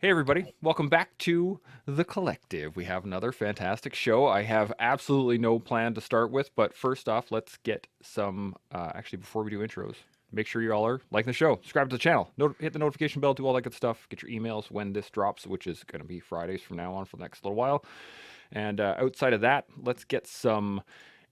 Hey, everybody. Welcome back to The Collective. We have another fantastic show. I have absolutely no plan to start with, but first off, let's get some. Actually, before we do intros, make sure you all are liking the show, subscribe to the channel, hit the notification bell, do all that good stuff. Get your emails when this drops, which is going to be Fridays from now on for the next little while. And outside of that, let's get some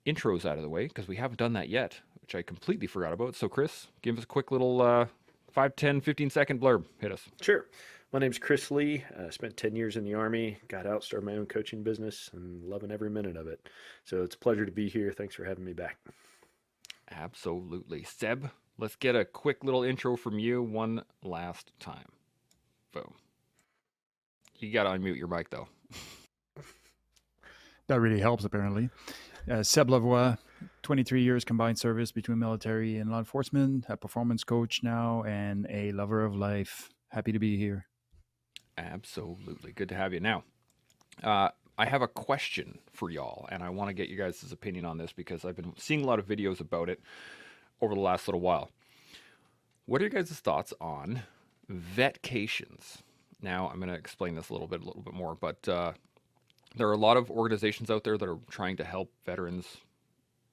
intros out of the way because we haven't done that yet, which I completely forgot about. So, Chris, give us a quick little 5, 10, 15-second blurb. Hit us. Sure. My name's Chris Lee. Spent 10 years in the Army, got out, started my own coaching business, and loving every minute of it. So it's a pleasure to be here. Thanks for having me back. Absolutely. Seb, let's get a quick little intro from you one last time. Boom. You got to unmute your mic, though. That really helps, apparently. Seb Lavoie, 23 years combined service between military and law enforcement, a performance coach now, and a lover of life. Happy to be here. Absolutely. Good to have you. Now, I have a question for y'all, and I want to get you guys' opinion on this because I've been seeing a lot of videos about it over the last little while. What are your guys' thoughts on Vetcations? Now, I'm going to explain this a little bit more, but there are a lot of organizations out there that are trying to help veterans,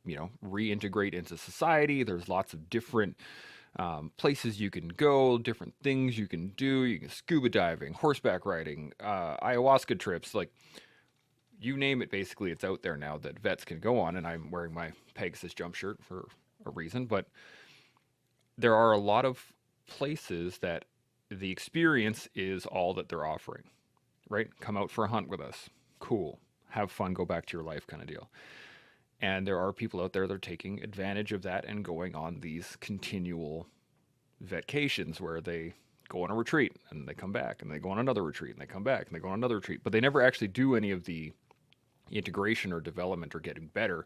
reintegrate into society. There's lots of different places you can go, different things you can do. You can scuba diving, horseback riding, ayahuasca trips, like you name it. Basically, it's out there now that vets can go on. And I'm wearing my Pegasus jump shirt for a reason, but there are a lot of places that the experience is all that they're offering, right? Come out for a hunt with us. Cool. Have fun, go back to your life kind of deal. And there are people out there that are taking advantage of that and going on these continual vetcations where they go on a retreat and they come back and they go on another retreat and they come back and they go on another retreat. But they never actually do any of the integration or development or getting better.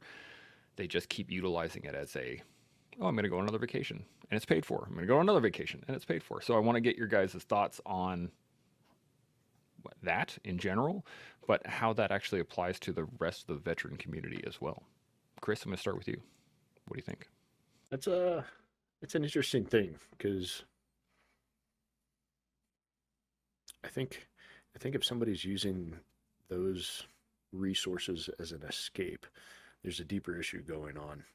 They just keep utilizing it as I'm going to go on another vacation and it's paid for. I'm going to go on another vacation and it's paid for. So I want to get your guys' thoughts on that in general, but how that actually applies to the rest of the veteran community as well. Chris, I'm going to start with you. What do you think? That's a it's an interesting thing because I think I think if somebody's using those resources as an escape, there's a deeper issue going on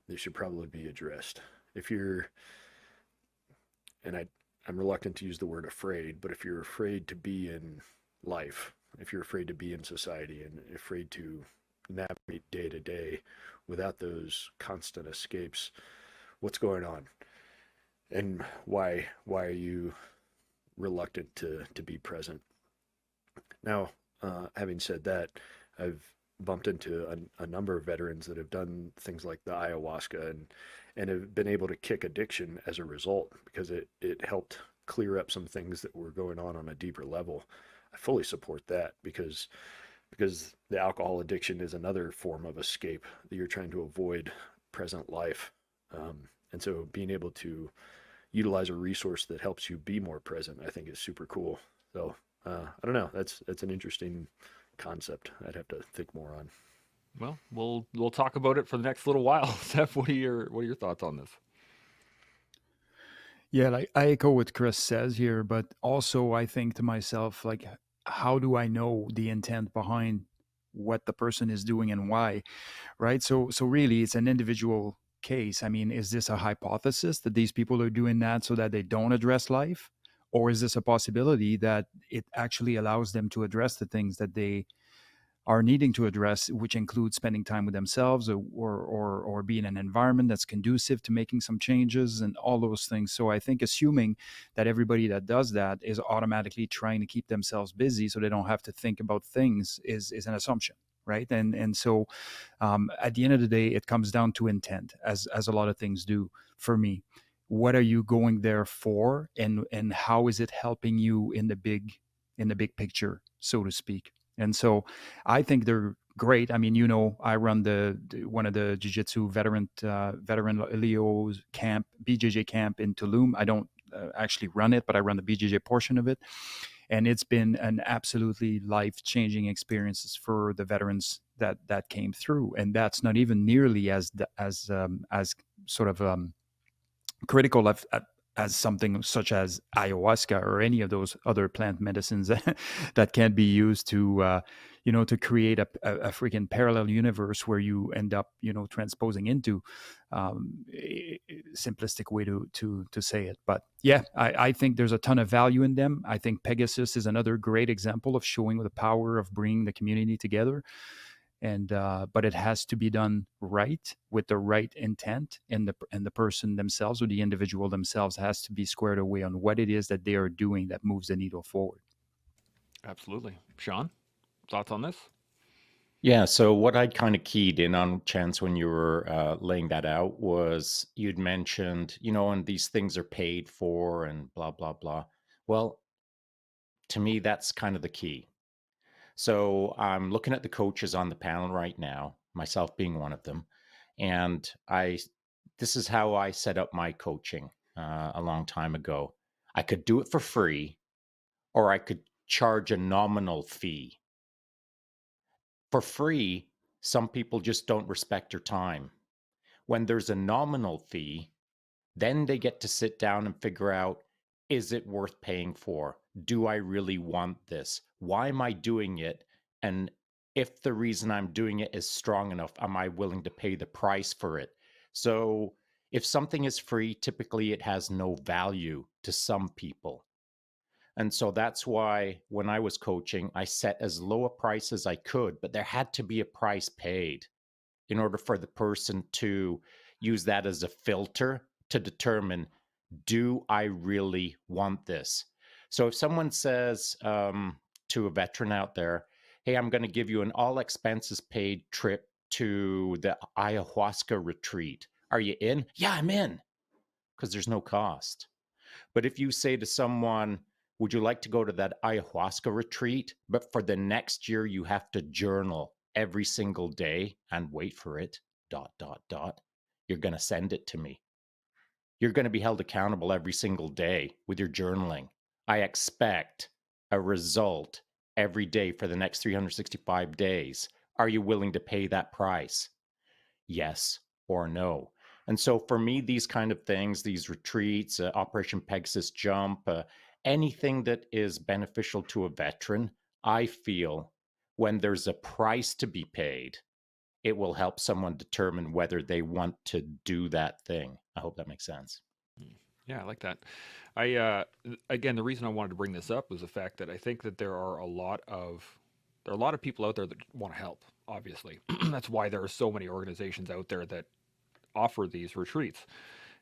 that should probably be addressed. If you're and I'm reluctant to use the word afraid, but if you're afraid to be in life, if you're afraid to be in society and afraid to navigate day to day without those constant escapes, what's going on? And why are you reluctant to be present? Now, having said that, I've bumped into a number of veterans that have done things like the ayahuasca and have been able to kick addiction as a result because it helped clear up some things that were going on a deeper level. I fully support that because the alcohol addiction is another form of escape that you're trying to avoid present life. And so being able to utilize a resource that helps you be more present, I think is super cool. So I don't know. That's an interesting concept. I'd have to think more on. Well, we'll talk about it for the next little while. Steph, what are your thoughts on this? Yeah, like I echo what Chris says here, but also I think to myself, like, how do I know the intent behind what the person is doing and why? Right. So really it's an individual case. I mean, is this a hypothesis that these people are doing that so that they don't address life? Or is this a possibility that it actually allows them to address the things that they are needing to address, which includes spending time with themselves or be in an environment that's conducive to making some changes and all those things. So I think assuming that everybody that does that is automatically trying to keep themselves busy so they don't have to think about things is an assumption. Right. And so at the end of the day, it comes down to intent, as a lot of things do for me. What are you going there for, and how is it helping you in the big picture, so to speak? And so I think they're great. I mean, I run one of the jiu-jitsu veteran Leo's camp, BJJ camp in Tulum. I don't actually run it, but I run the BJJ portion of it. And it's been an absolutely life-changing experiences for the veterans that came through. And that's not even nearly as sort of critical as something such as ayahuasca or any of those other plant medicines that can be used to to create a freaking parallel universe where you end up transposing into, simplistic way to say it. But yeah, I think there's a ton of value in them. I think Pegasus is another great example of showing the power of bringing the community together. And but it has to be done right, with the right intent, and the person themselves, or the individual themselves, has to be squared away on what it is that they are doing that moves the needle forward. Absolutely. Shaun, thoughts on this? Yeah, so what I'd kind of keyed in on, Chance, when you were laying that out, was you'd mentioned, and these things are paid for and blah, blah, blah. Well, to me, that's kind of the key. So I'm looking at the coaches on the panel right now, myself being one of them, and this is how I set up my coaching a long time ago. I could do it for free, or I could charge a nominal fee. For free, some people just don't respect your time. When there's a nominal fee, then they get to sit down and figure out, is it worth paying for? Do I really want this? Why am I doing it? And if the reason I'm doing it is strong enough, am I willing to pay the price for it? So if something is free, typically it has no value to some people. And so that's why when I was coaching, I set as low a price as I could, but there had to be a price paid in order for the person to use that as a filter to determine, do I really want this? So if someone says to a veteran out there, hey, I'm going to give you an all expenses paid trip to the ayahuasca retreat. Are you in? Yeah, I'm in, because there's no cost. But if you say to someone, would you like to go to that ayahuasca retreat? But for the next year, you have to journal every single day and wait for it, dot, dot, dot. You're going to send it to me. You're going to be held accountable every single day with your journaling. I expect a result every day for the next 365 days. Are you willing to pay that price? Yes or no? And so for me, these kind of things, these retreats, Operation Pegasus Jump, anything that is beneficial to a veteran, I feel when there's a price to be paid, it will help someone determine whether they want to do that thing. I hope that makes sense. Yeah, I like that. Again, the reason I wanted to bring this up was the fact that I think that there are a lot of people out there that want to help. Obviously, that's why there are so many organizations out there that offer these retreats.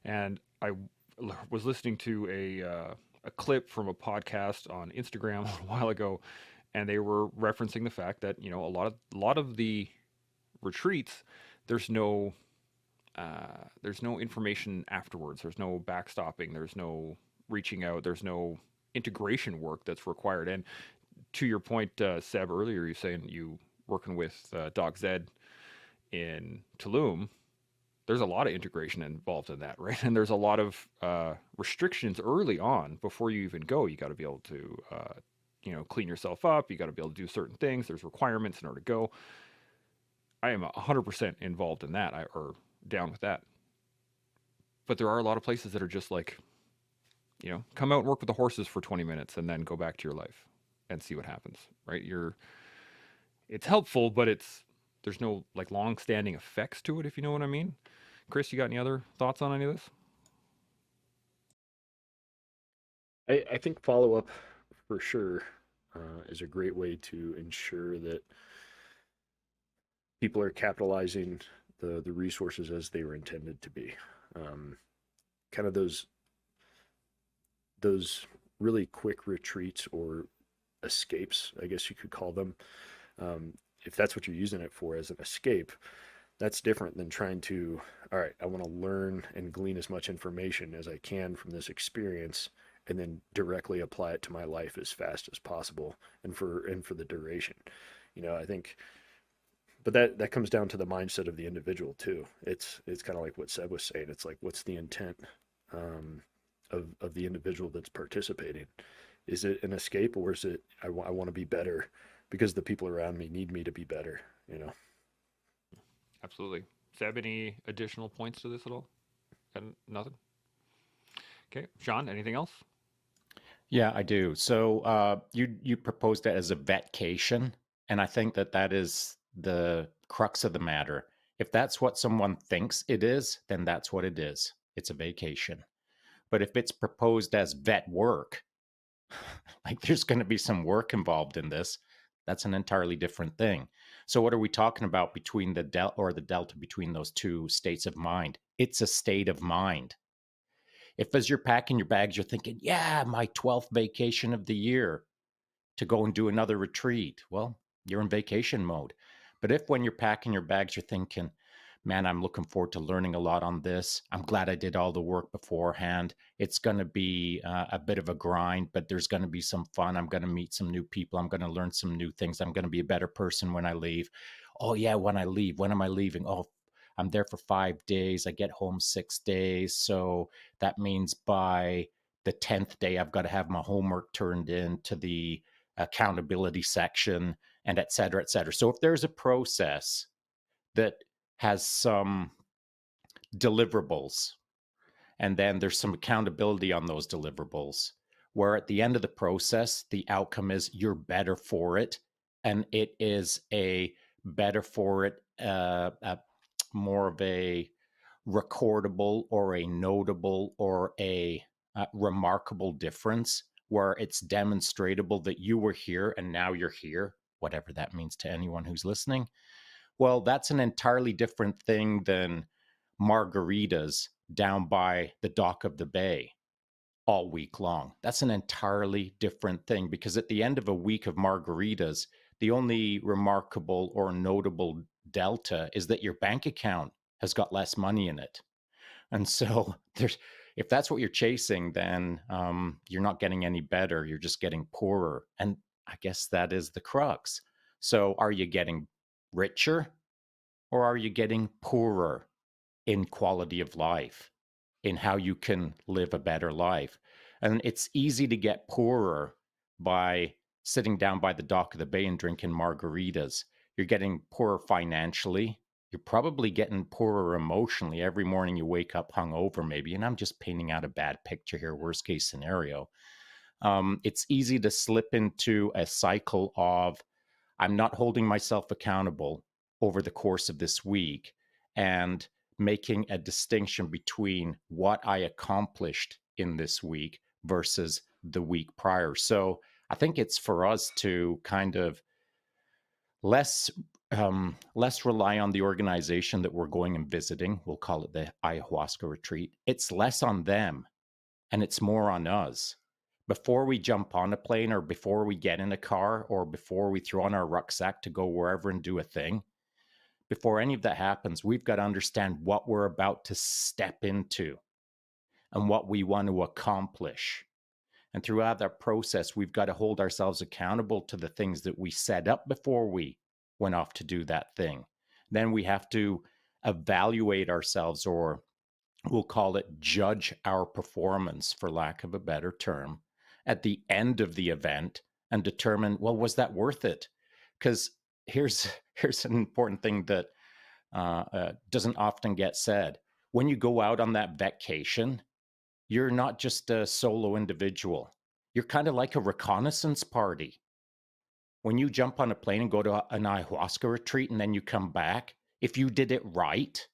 And was listening to a clip from a podcast on Instagram a little while ago, and they were referencing the fact that a lot of the retreats, there's no there's no information afterwards. There's no backstopping. There's no reaching out. There's no integration work that's required. And to your point, Seb, earlier, you saying you working with Doc Zed in Tulum. There's a lot of integration involved in that, right? And there's a lot of restrictions early on before you even go. You got to be able to, clean yourself up. You got to be able to do certain things. There's requirements in order to go. I am 100% involved in that, or down with that. But there are a lot of places that are just like, come out and work with the horses for 20 minutes and then go back to your life and see what happens, right? It's helpful, but there's no like long-standing effects to it, if you know what I mean. Chris, you got any other thoughts on any of this? I think follow up for sure is a great way to ensure that people are capitalizing the resources as they were intended to be. Kind of those really quick retreats or escapes, I guess you could call them. If that's what you're using it for, as an escape, that's different than trying to, all right, I want to learn and glean as much information as I can from this experience and then directly apply it to my life as fast as possible and for the duration. I think, but that comes down to the mindset of the individual too. It's kind of like what Seb was saying. It's like, what's the intent of the individual that's participating? Is it an escape, or is it I want to be better because the people around me need me to be better? Absolutely. Seb, any additional points to this at all? Nothing? Okay, Shaun, anything else? Yeah, I do. So you proposed it as a vetcation, and I think that that is the crux of the matter. If that's what someone thinks it is, then that's what it is. It's a vacation. But if it's proposed as vet work, like there's going to be some work involved in this, that's an entirely different thing. So what are we talking about between the delta between those two states of mind? It's a state of mind. If as you're packing your bags, you're thinking, yeah, my 12th vacation of the year to go and do another retreat, well, you're in vacation mode. But if when you're packing your bags, you're thinking, man, I'm looking forward to learning a lot on this. I'm glad I did all the work beforehand. It's going to be a bit of a grind, but there's going to be some fun. I'm going to meet some new people. I'm going to learn some new things. I'm going to be a better person when I leave. Oh, yeah, when I leave. When am I leaving? Oh, I'm there for 5 days. I get home 6 days. So that means by the 10th day, I've got to have my homework turned in to the accountability section and et cetera, et cetera. So if there's a process that has some deliverables and then there's some accountability on those deliverables, where at the end of the process, the outcome is you're better for it. And it is a better for it, more of a recordable or a notable or a remarkable difference where it's demonstrable that you were here and now you're here, whatever that means to anyone who's listening. Well, that's an entirely different thing than margaritas down by the dock of the bay all week long. That's an entirely different thing because at the end of a week of margaritas, the only remarkable or notable delta is that your bank account has got less money in it. And so there's, if that's what you're chasing, then you're not getting any better. You're just getting poorer. And I guess that is the crux. So are you getting richer or are you getting poorer in quality of life, in how you can live a better life? And it's easy to get poorer by sitting down by the dock of the bay and drinking margaritas. You're getting poorer financially. You're probably getting poorer emotionally. Every morning you wake up hungover, maybe. And I'm just painting out a bad picture here, worst case scenario. It's easy to slip into a cycle of I'm not holding myself accountable over the course of this week and making a distinction between what I accomplished in this week versus the week prior. So I think it's for us to kind of less less rely on the organization that we're going and visiting. We'll call it the ayahuasca retreat. It's less on them and it's more on us. Before we jump on a plane or before we get in a car or before we throw on our rucksack to go wherever and do a thing, before any of that happens, we've got to understand what we're about to step into and what we want to accomplish. And throughout that process, we've got to hold ourselves accountable to the things that we set up before we went off to do that thing. Then we have to evaluate ourselves, or we'll call it judge our performance, for lack of a better term, at the end of the event and determine, well, was that worth it? Because here's an important thing that doesn't often get said. When you go out on that vacation, you're not just a solo individual. You're kind of like a reconnaissance party. When you jump on a plane and go to an ayahuasca retreat and then you come back, if you did it right,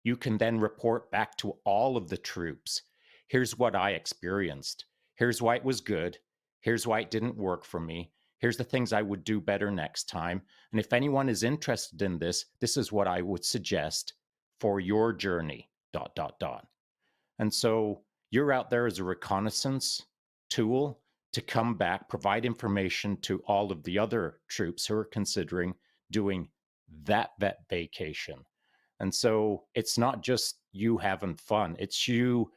you can then report back to all of the troops. Here's what I experienced. Here's why it was good. Here's why it didn't work for me. Here's the things I would do better next time. And if anyone is interested in this, this is what I would suggest for your journey, ... And so you're out there as a reconnaissance tool to come back, provide information to all of the other troops who are considering doing that vacation. And so it's not just you having fun, it's you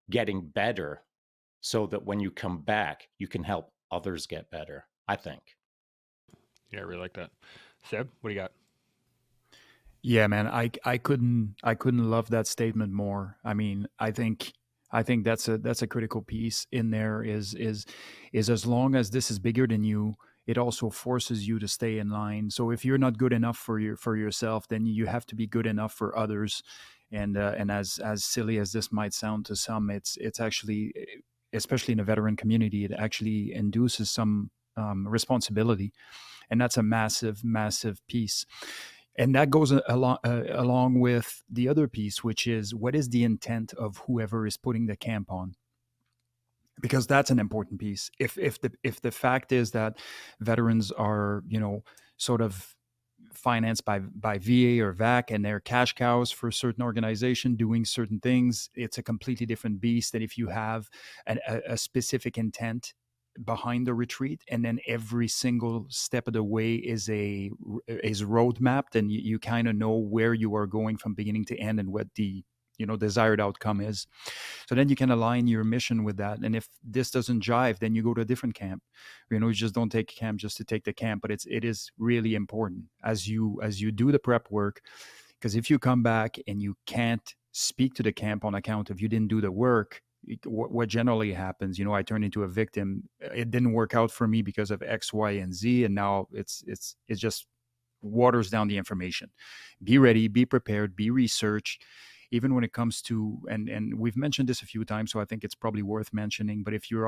getting better so that when you come back, you can help others get better, I think. Yeah, I really like that. Seb, what do you got? Yeah, man, I couldn't love that statement more. I mean, I think that's a critical piece in there is as long as this is bigger than you, it also forces you to stay in line. So if you're not good enough for yourself, then you have to be good enough for others. And as silly as this might sound to some, it's actually, especially in the veteran community, it actually induces some responsibility, and that's a massive piece. And that goes along with the other piece, which is what is the intent of whoever is putting the camp on, because that's an important piece. If the fact is that veterans are, sort of financed by VA or VAC, and they're cash cows for a certain organization doing certain things, it's a completely different beast than if you have a specific intent behind the retreat, and then every single step of the way is road mapped, and you kind of know where you are going from beginning to end and what the desired outcome is. So then you can align your mission with that. And if this doesn't jive, then you go to a different camp. You just don't take a camp just to take the camp. But it is really important as you do the prep work, because if you come back and you can't speak to the camp on account of you didn't do the work, what generally happens, I turn into a victim. It didn't work out for me because of X, Y, and Z, and now it just waters down the information. Be ready, be prepared, be researched. Even when it comes to, and we've mentioned this a few times, so I think it's probably worth mentioning, but if you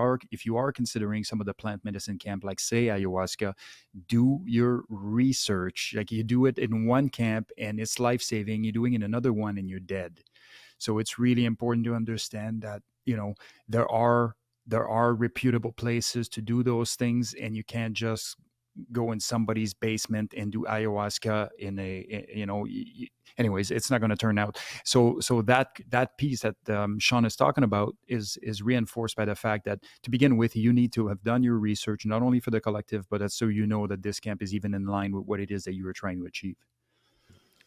are considering some of the plant medicine camp, like say ayahuasca, do your research. Like, you do it in one camp and it's life-saving, you're doing it in another one and you're dead. So it's really important to understand that there are reputable places to do those things, and you can't just go in somebody's basement and do ayahuasca in anyways, it's not going to turn out. So that piece that Shaun is talking about is reinforced by the fact that, to begin with, you need to have done your research, not only for the collective, but that's so that this camp is even in line with what it is that you are trying to achieve.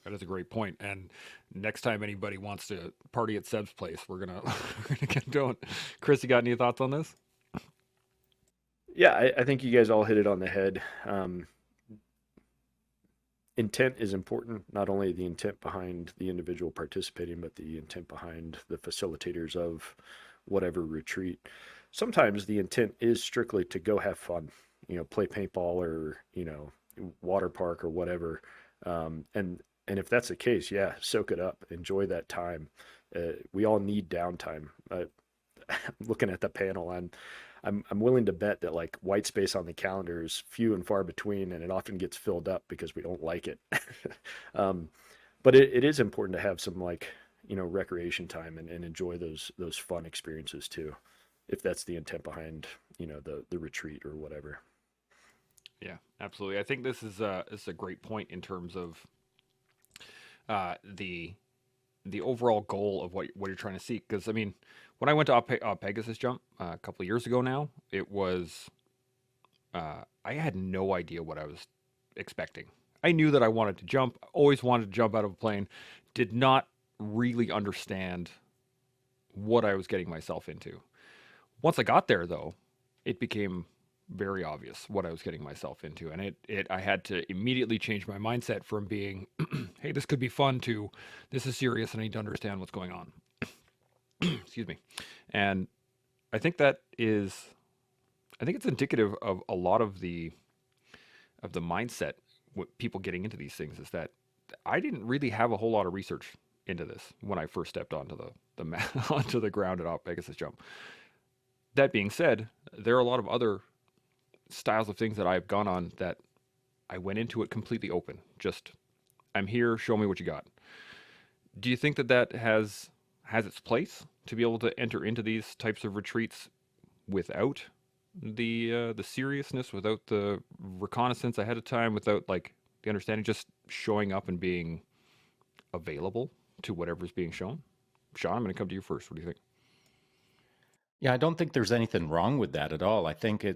That is a great point. And next time anybody wants to party at Seb's place, we're gonna get going. Chris, you got any thoughts on this? Yeah, I think you guys all hit it on the head. Intent is important, not only the intent behind the individual participating, but the intent behind the facilitators of whatever retreat. Sometimes the intent is strictly to go have fun, play paintball or, water park or whatever. And if that's the case, yeah, soak it up, enjoy that time. We all need downtime. Looking at the panel, I'm willing to bet that like white space on the calendar is few and far between, and it often gets filled up because we don't like it. But it is important to have some recreation time and enjoy those fun experiences too, if that's the intent behind the retreat or whatever. Yeah, absolutely. I think this is a great point in terms of the overall goal of what you're trying to seek. Because I mean, when I went to Pegasus Jump a couple of years ago now, it was I had no idea what I was expecting. I knew that I wanted to jump, always wanted to jump out of a plane, did not really understand what I was getting myself into. Once I got there, though, it became very obvious what I was getting myself into, and I had to immediately change my mindset from being, hey, this could be fun, to this is serious and I need to understand what's going on. Excuse me. And I think it's indicative of a lot of the mindset with people getting into these things, is that I didn't really have a whole lot of research into this when I first stepped onto the onto the ground at Pegasus Jump. That being said, there are a lot of other styles of things that I've gone on that I went into it completely open. Just, I'm here, show me what you got. Do you think that has its place to be able to enter into these types of retreats without the seriousness, without the reconnaissance ahead of time, without the understanding, just showing up and being available to whatever's being shown? Shaun, I'm going to come to you first. What do you think? Yeah, I don't think there's anything wrong with that at all. I think in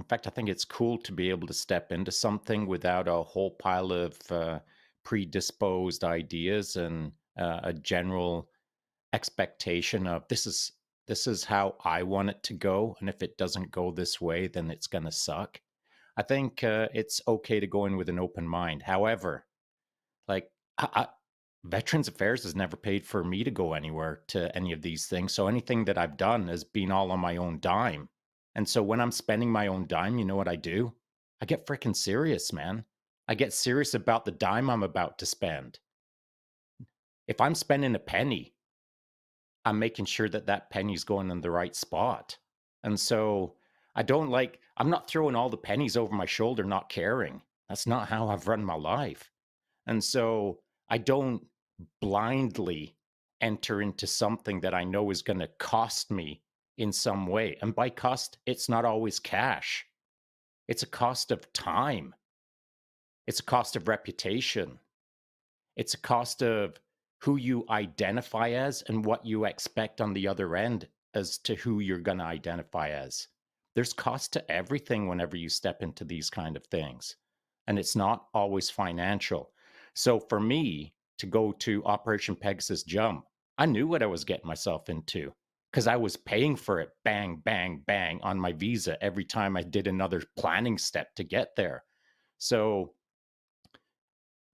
fact, I think it's cool to be able to step into something without a whole pile of predisposed ideas and a general expectation of this is how I want it to go, and if it doesn't go this way, then it's going to suck. I think it's okay to go in with an open mind. However, like Veterans Affairs has never paid for me to go anywhere to any of these things. So anything that I've done has been all on my own dime. And so when I'm spending my own dime, you know what I do? I get freaking serious, man. I get serious about the dime I'm about to spend. If I'm spending a penny, I'm making sure that that penny's going in the right spot. And so I'm not throwing all the pennies over my shoulder, not caring. That's not how I've run my life. And so I don't blindly enter into something that I know is going to cost me in some way. And by cost, it's not always cash. It's a cost of time. It's a cost of reputation. It's a cost of who you identify as and what you expect on the other end as to who you're going to identify as. There's cost to everything whenever you step into these kind of things. And it's not always financial. So for me to go to Operation Pegasus Jump, I knew what I was getting myself into because I was paying for it bang, bang, bang on my visa every time I did another planning step to get there. So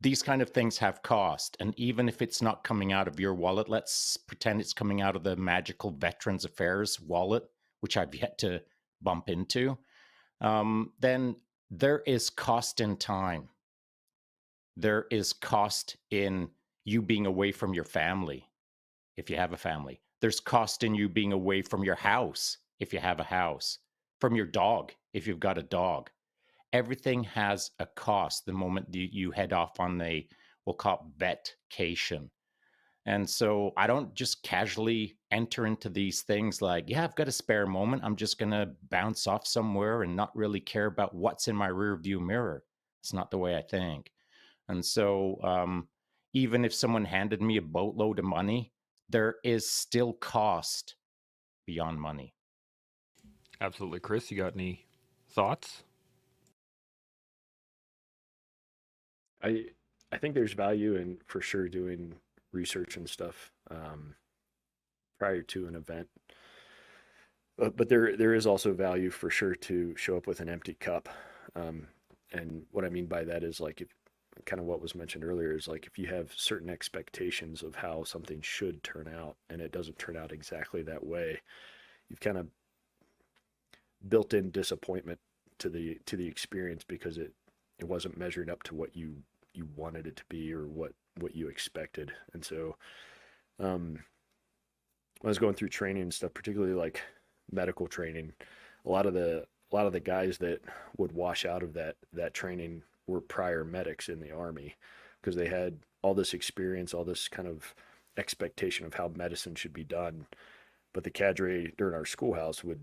these kind of things have cost. And even if it's not coming out of your wallet, let's pretend it's coming out of the magical Veterans Affairs wallet, which I've yet to bump into, then there is cost in time. There is cost in you being away from your family, if you have a family. There's cost in you being away from your house, if you have a house, from your dog, if you've got a dog. Everything has a cost the moment you head off on we'll call it vetcation. And so I don't just casually enter into these things like, yeah, I've got a spare moment. I'm just going to bounce off somewhere and not really care about what's in my rear view mirror. It's not the way I think. And so even if someone handed me a boatload of money, there is still cost beyond money. Absolutely. Chris, you got any thoughts? I think there's value in for sure doing research and stuff prior to an event. But there is also value for sure to show up with an empty cup. Um, and what I mean by that is like if kind of what was mentioned earlier is like if you have certain expectations of how something should turn out and it doesn't turn out exactly that way, you've kind of built in disappointment to the experience because it wasn't measured up to what you wanted it to be or what you expected. And so when I was going through training and stuff, particularly like medical training, a lot of the guys that would wash out of that training were prior medics in the army because they had all this experience, all this kind of expectation of how medicine should be done. But the cadre during our schoolhouse would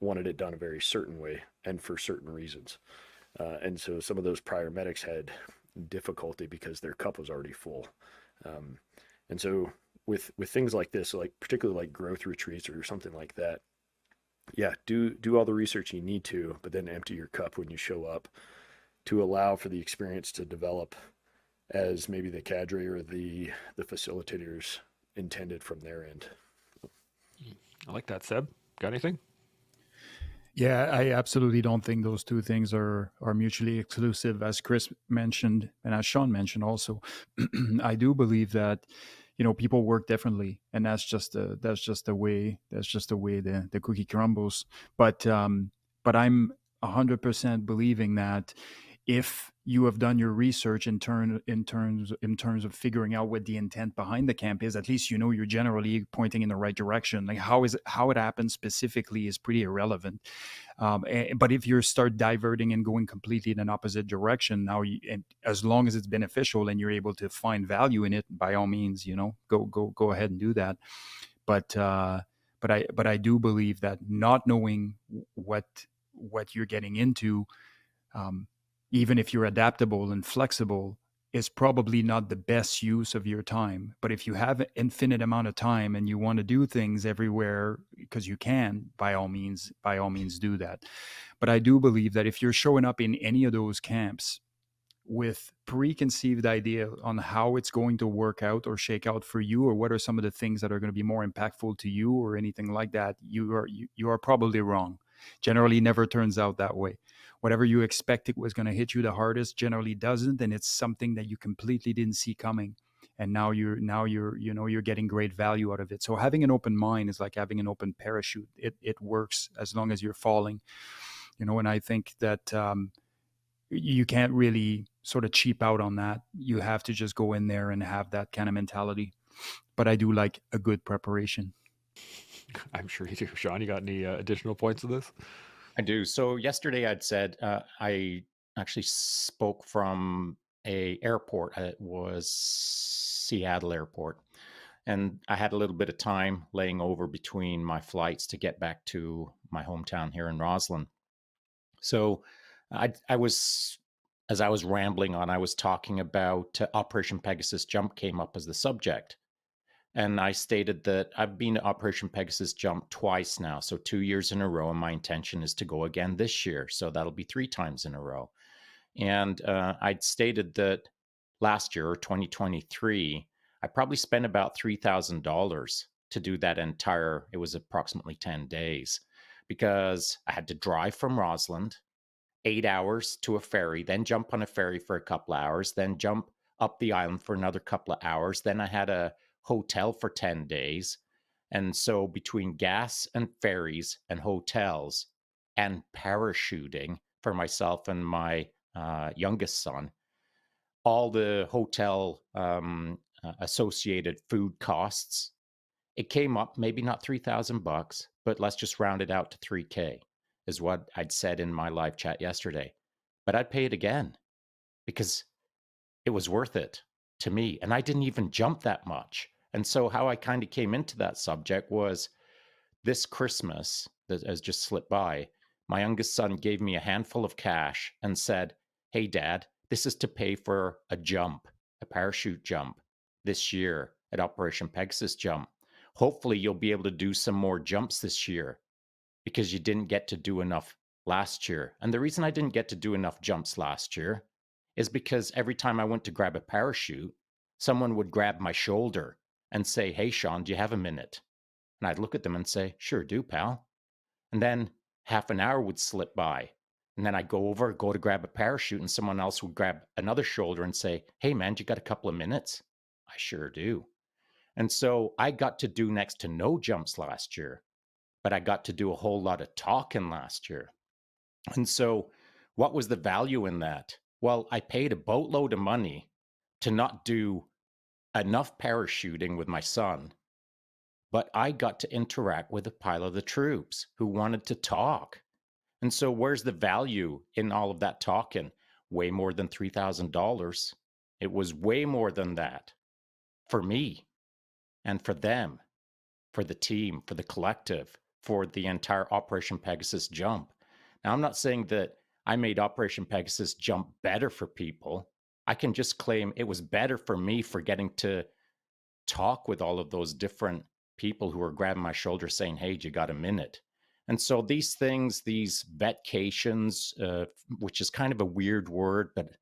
wanted it done a very certain way and for certain reasons. And so some of those prior medics had difficulty because their cup was already full. Um, and so with things like this, like particularly like growth retreats or something like that, yeah, do all the research you need to, but then empty your cup when you show up to allow for the experience to develop as maybe the cadre or the facilitators intended from their end. I like that. Seb, got anything? Yeah, I absolutely don't think those two things are mutually exclusive, as Chris mentioned and as Shaun mentioned also. I do believe that people work differently, and that's just the way the cookie crumbles. But I'm 100% believing that if you have done your research in terms of figuring out what the intent behind the camp is, at least you're generally pointing in the right direction. Like how it happens specifically is pretty irrelevant. But if you start diverting and going completely in an opposite direction, and as long as it's beneficial and you're able to find value in it, by all means, go ahead and do that. But I do believe that not knowing what you're getting into, um, even if you're adaptable and flexible, is probably not the best use of your time. But if you have an infinite amount of time and you want to do things everywhere because you can, by all means do that. But I do believe that if you're showing up in any of those camps with preconceived idea on how it's going to work out or shake out for you, or what are some of the things that are going to be more impactful to you or anything like that, you are probably wrong. Generally never turns out that way. Whatever you expected was going to hit you the hardest generally doesn't, and it's something that you completely didn't see coming. And now you're getting great value out of it. So having an open mind is like having an open parachute. It works as long as you're falling. And I think that you can't really sort of cheap out on that. You have to just go in there and have that kind of mentality. but I do like a good preparation. I'm sure you do. Shaun, you got any additional points to this? I do. So yesterday I'd said I actually spoke from a airport. It was Seattle Airport, and I had a little bit of time laying over between my flights to get back to my hometown here in Roslyn. So I was, as I was rambling on, I was talking about Operation Pegasus Jump came up as the subject. And I stated that I've been to Operation Pegasus Jump twice now, so 2 years in a row, and my intention is to go again this year. So that'll be 3 times in a row. And I'd stated that last year, or 2023, I probably spent about $3,000 to do that entire, it was approximately 10 days, because I had to drive from Roslyn, 8 hours to a ferry, then jump on a ferry for a couple hours, then jump up the island for another couple of hours. Then I had a hotel for 10 days. And so between gas and ferries and hotels and parachuting for myself and my youngest son, all the hotel associated food costs, it came up maybe not $3,000, but let's just round it out to 3K is what I'd said in my live chat yesterday. But I'd pay it again because it was worth it to me. And I didn't even jump that much. And so how I kind of came into that subject was this Christmas that has just slipped by, my youngest son gave me a handful of cash and said, "Hey, Dad, this is to pay for a jump, a parachute jump this year at Operation Pegasus Jump. Hopefully, you'll be able to do some more jumps this year because you didn't get to do enough last year." And the reason I didn't get to do enough jumps last year is because every time I went to grab a parachute, someone would grab my shoulder and say, "Hey, Shaun, do you have a minute?" And I'd look at them and say, "Sure do, pal." And then half an hour would slip by. And then I'd go to grab a parachute, and someone else would grab another shoulder and say, "Hey, man, you got a couple of minutes?" I sure do. And so I got to do next to no jumps last year, but I got to do a whole lot of talking last year. And so what was the value in that? Well, I paid a boatload of money to not do enough parachuting with my son, but I got to interact with a pile of the troops who wanted to talk. And so where's the value in all of that talking? Way more than $3,000. It was way more than that for me and for them, for the team, for the collective, for the entire Operation Pegasus jump. Now, I'm not saying that I made Operation Pegasus jump better for people. I can just claim it was better for me for getting to talk with all of those different people who were grabbing my shoulder saying, "Hey, you got a minute?" And so these things, these vetcations, which is kind of a weird word, but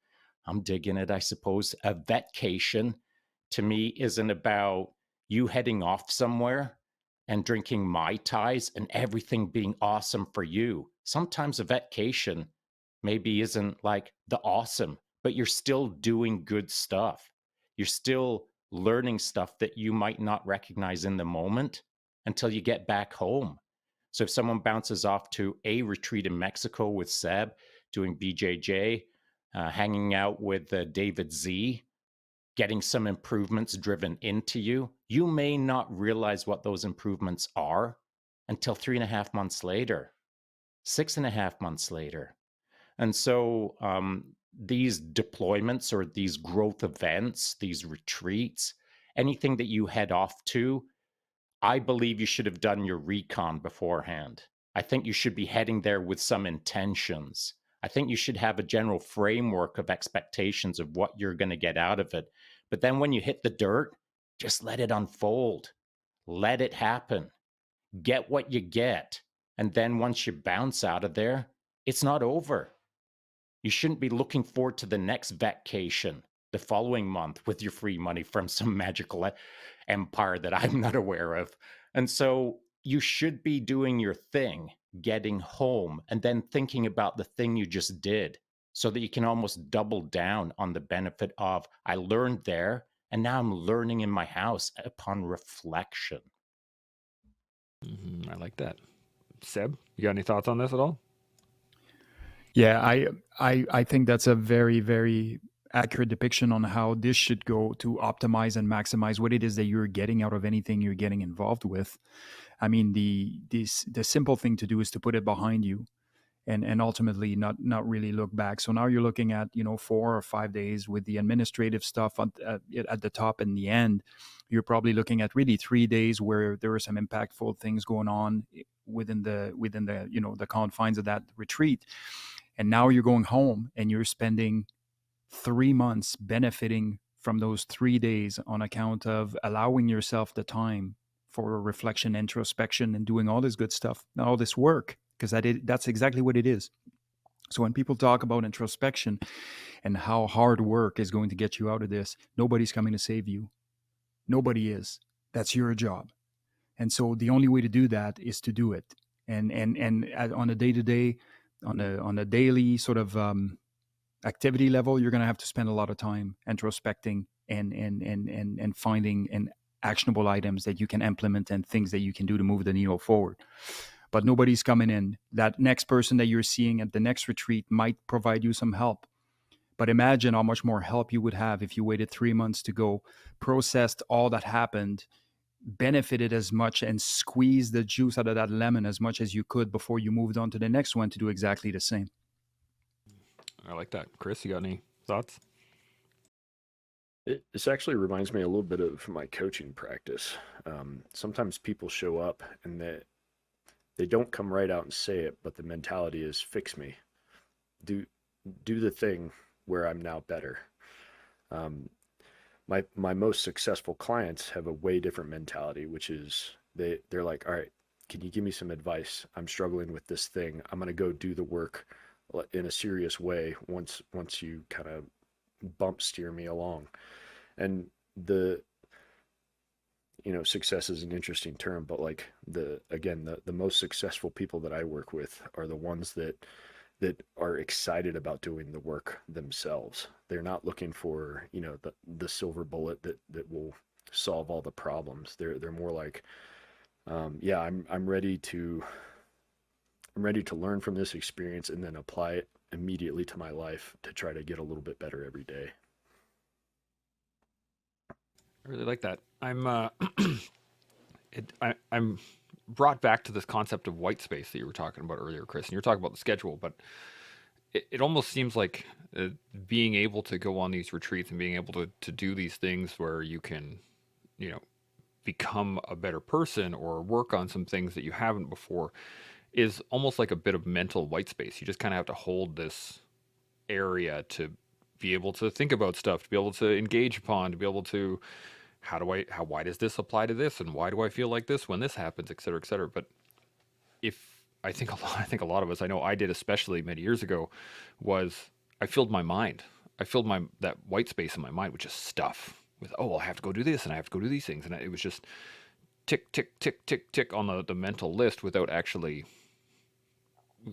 I'm digging it, I suppose. A vetcation to me isn't about you heading off somewhere and drinking Mai Tais and everything being awesome for you. Sometimes a vetcation maybe isn't like the awesome, but you're still doing good stuff. You're still learning stuff that you might not recognize in the moment until you get back home. So if someone bounces off to a retreat in Mexico with Seb, doing BJJ, hanging out with David Z, getting some improvements driven into you, you may not realize what those improvements are until 3.5 months later, 6.5 months later. And so these deployments or these growth events, these retreats, anything that you head off to, I believe you should have done your recon beforehand. I think you should be heading there with some intentions. I think you should have a general framework of expectations of what you're going to get out of it. But then when you hit the dirt, just let it unfold. Let it happen. Get what you get. And then once you bounce out of there, it's not over. You shouldn't be looking forward to the next vacation the following month with your free money from some magical empire that I'm not aware of. And so you should be doing your thing, getting home, and then thinking about the thing you just did so that you can almost double down on the benefit of, I learned there, and now I'm learning in my house upon reflection. I like that. Seb, you got any thoughts on this at all? Yeah, I think that's a very, very accurate depiction on how this should go to optimize and maximize what it is that you're getting out of anything you're getting involved with. I mean, the simple thing to do is to put it behind you, and ultimately not really look back. So now you're looking at 4 or 5 days with the administrative stuff at the top and the end. You're probably looking at really 3 days where there are some impactful things going on within the the confines of that retreat. And now you're going home and you're spending 3 months benefiting from those 3 days on account of allowing yourself the time for reflection, introspection, and doing all this good stuff, all this work, because that's exactly what it is. So when people talk about introspection and how hard work is going to get you out of this, nobody's coming to save you. Nobody is. That's your job. And so the only way to do that is to do it. And on a day-to-day, on a daily sort of activity level, you're going to have to spend a lot of time introspecting and finding and actionable items that you can implement and things that you can do to move the needle forward. But nobody's coming in. That next person that you're seeing at the next retreat might provide you some help. But imagine how much more help you would have if you waited 3 months to go, processed all that happened, benefited as much, and squeezed the juice out of that lemon as much as you could before you moved on to the next one to do exactly the same. I like that. Chris, you got any thoughts? This actually reminds me a little bit of my coaching practice. Sometimes people show up and they don't come right out and say it, but the mentality is fix me. Do the thing where I'm now better. My most successful clients have a way different mentality, which is they're like, all right, can you give me some advice? I'm struggling with this thing. I'm going to go do the work in a serious way once you kind of bump steer me along. And success is an interesting term, but like the most successful people that I work with are the ones that are excited about doing the work themselves. They're not looking for, the silver bullet that will solve all the problems. They're more like, I'm ready to learn from this experience and then apply it immediately to my life to try to get a little bit better every day. I really like that. I'm brought back to this concept of white space that you were talking about earlier, Chris, and you're talking about the schedule, but it almost seems like being able to go on these retreats and being able to do these things where you can, become a better person or work on some things that you haven't before is almost like a bit of mental white space. You just kind of have to hold this area to be able to think about stuff, to be able to engage upon, to be able to why does this apply to this, and why do I feel like this when this happens, et cetera, et cetera. But I think a lot of us, I know I did, especially many years ago, was I filled my mind. I filled that white space in my mind with just stuff. With I have to go do this and I have to go do these things, and it was just tick tick tick tick tick on the mental list without actually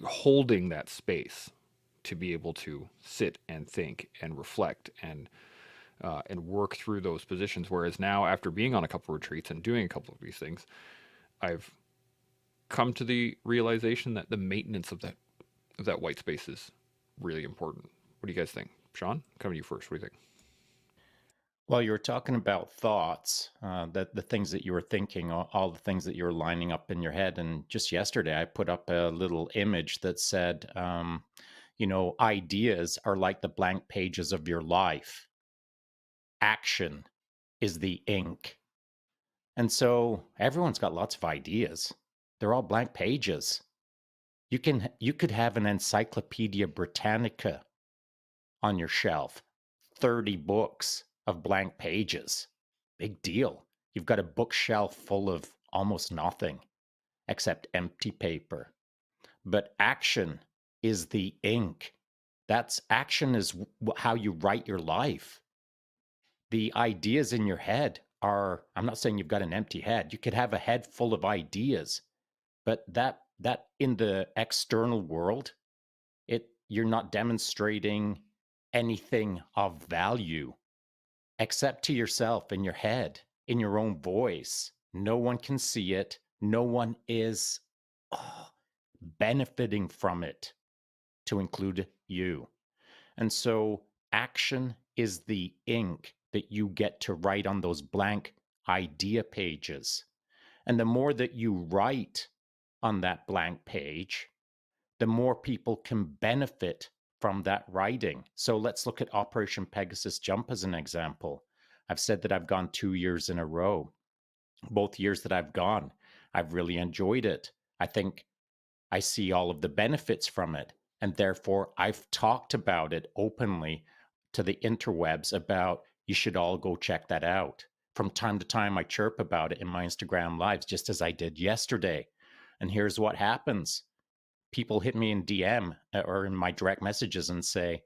holding that space to be able to sit and think and reflect and work through those positions. Whereas now, after being on a couple of retreats and doing a couple of these things, I've come to the realization that the maintenance of that white space is really important. What do you guys think? Shaun, coming to you first. What do you think? Well, you were talking about thoughts, that the things that you were thinking, all the things that you were lining up in your head. And just yesterday, I put up a little image that said, ideas are like the blank pages of your life. Action is the ink. And so everyone's got lots of ideas. They're all blank pages. You could have an Encyclopedia Britannica on your shelf, 30 books of blank pages. Big deal. You've got a bookshelf full of almost nothing except empty paper. But action is the ink. Action is how you write your life. The ideas in your head I'm not saying you've got an empty head. You could have a head full of ideas, but that in the external world, you're not demonstrating anything of value except to yourself in your head, in your own voice. No one can see it. No one is benefiting from it, to include you. And so Action is the ink that you get to write on those blank idea pages. And the more that you write on that blank page, the more people can benefit from that writing. So let's look at Operation Pegasus Jump as an example. I've said that I've gone 2 years in a row. Both years that I've gone, I've really enjoyed it. I think I see all of the benefits from it. And therefore, I've talked about it openly to the interwebs about you should all go check that out. From time to time, I chirp about it in my Instagram lives, just as I did yesterday. And here's what happens. People hit me in DM or in my direct messages and say,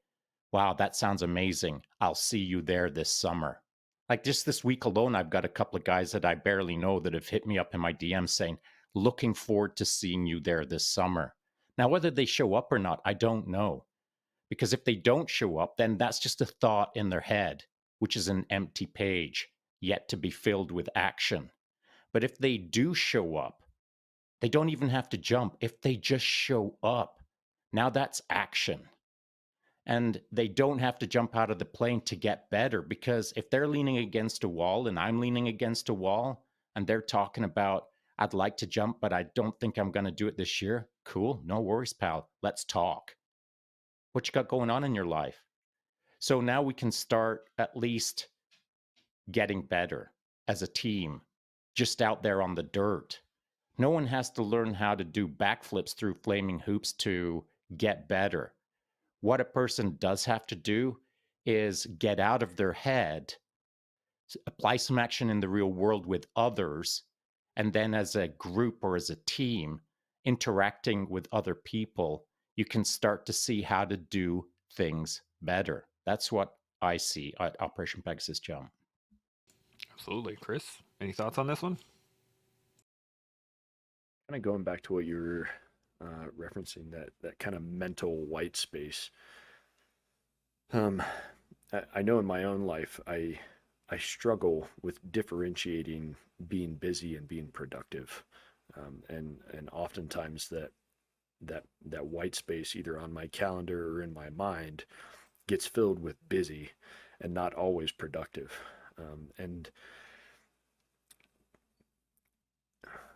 wow, that sounds amazing. I'll see you there this summer. Like just this week alone, I've got a couple of guys that I barely know that have hit me up in my DMs saying, looking forward to seeing you there this summer. Now, whether they show up or not, I don't know. Because if they don't show up, then that's just a thought in their head, which is an empty page yet to be filled with action. But if they do show up, they don't even have to jump. If they just show up, now that's action. And they don't have to jump out of the plane to get better, because if they're leaning against a wall and I'm leaning against a wall and they're talking about, I'd like to jump, but I don't think I'm going to do it this year. Cool. No worries, pal. Let's talk. What you got going on in your life? So now we can start at least getting better as a team, just out there on the dirt. No one has to learn how to do backflips through flaming hoops to get better. What a person does have to do is get out of their head, apply some action in the real world with others, and then as a group or as a team interacting with other people, you can start to see how to do things better. That's what I see at Operation Pegasus Jump. Absolutely. Chris, any thoughts on this one? Kind of going back to what you were referencing, that kind of mental white space. I know in my own life, I struggle with differentiating being busy and being productive, and oftentimes that white space, either on my calendar or in my mind, gets filled with busy and not always productive. And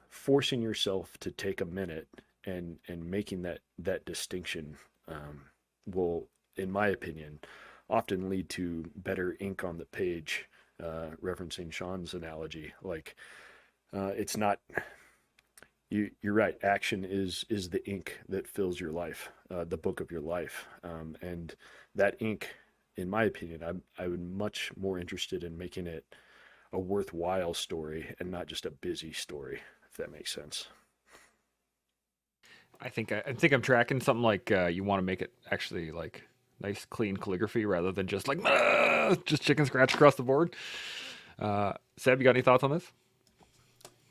forcing yourself to take a minute and making that distinction will, in my opinion, often lead to better ink on the page. Referencing Shaun's analogy, like it's not you're right. Action is the ink that fills your life, the book of your life, and that ink, in my opinion, I'm much more interested in making it a worthwhile story and not just a busy story, if that makes sense. I think I'm tracking something like you want to make it actually like nice, clean calligraphy rather than just like just chicken scratch across the board. Seb, you got any thoughts on this?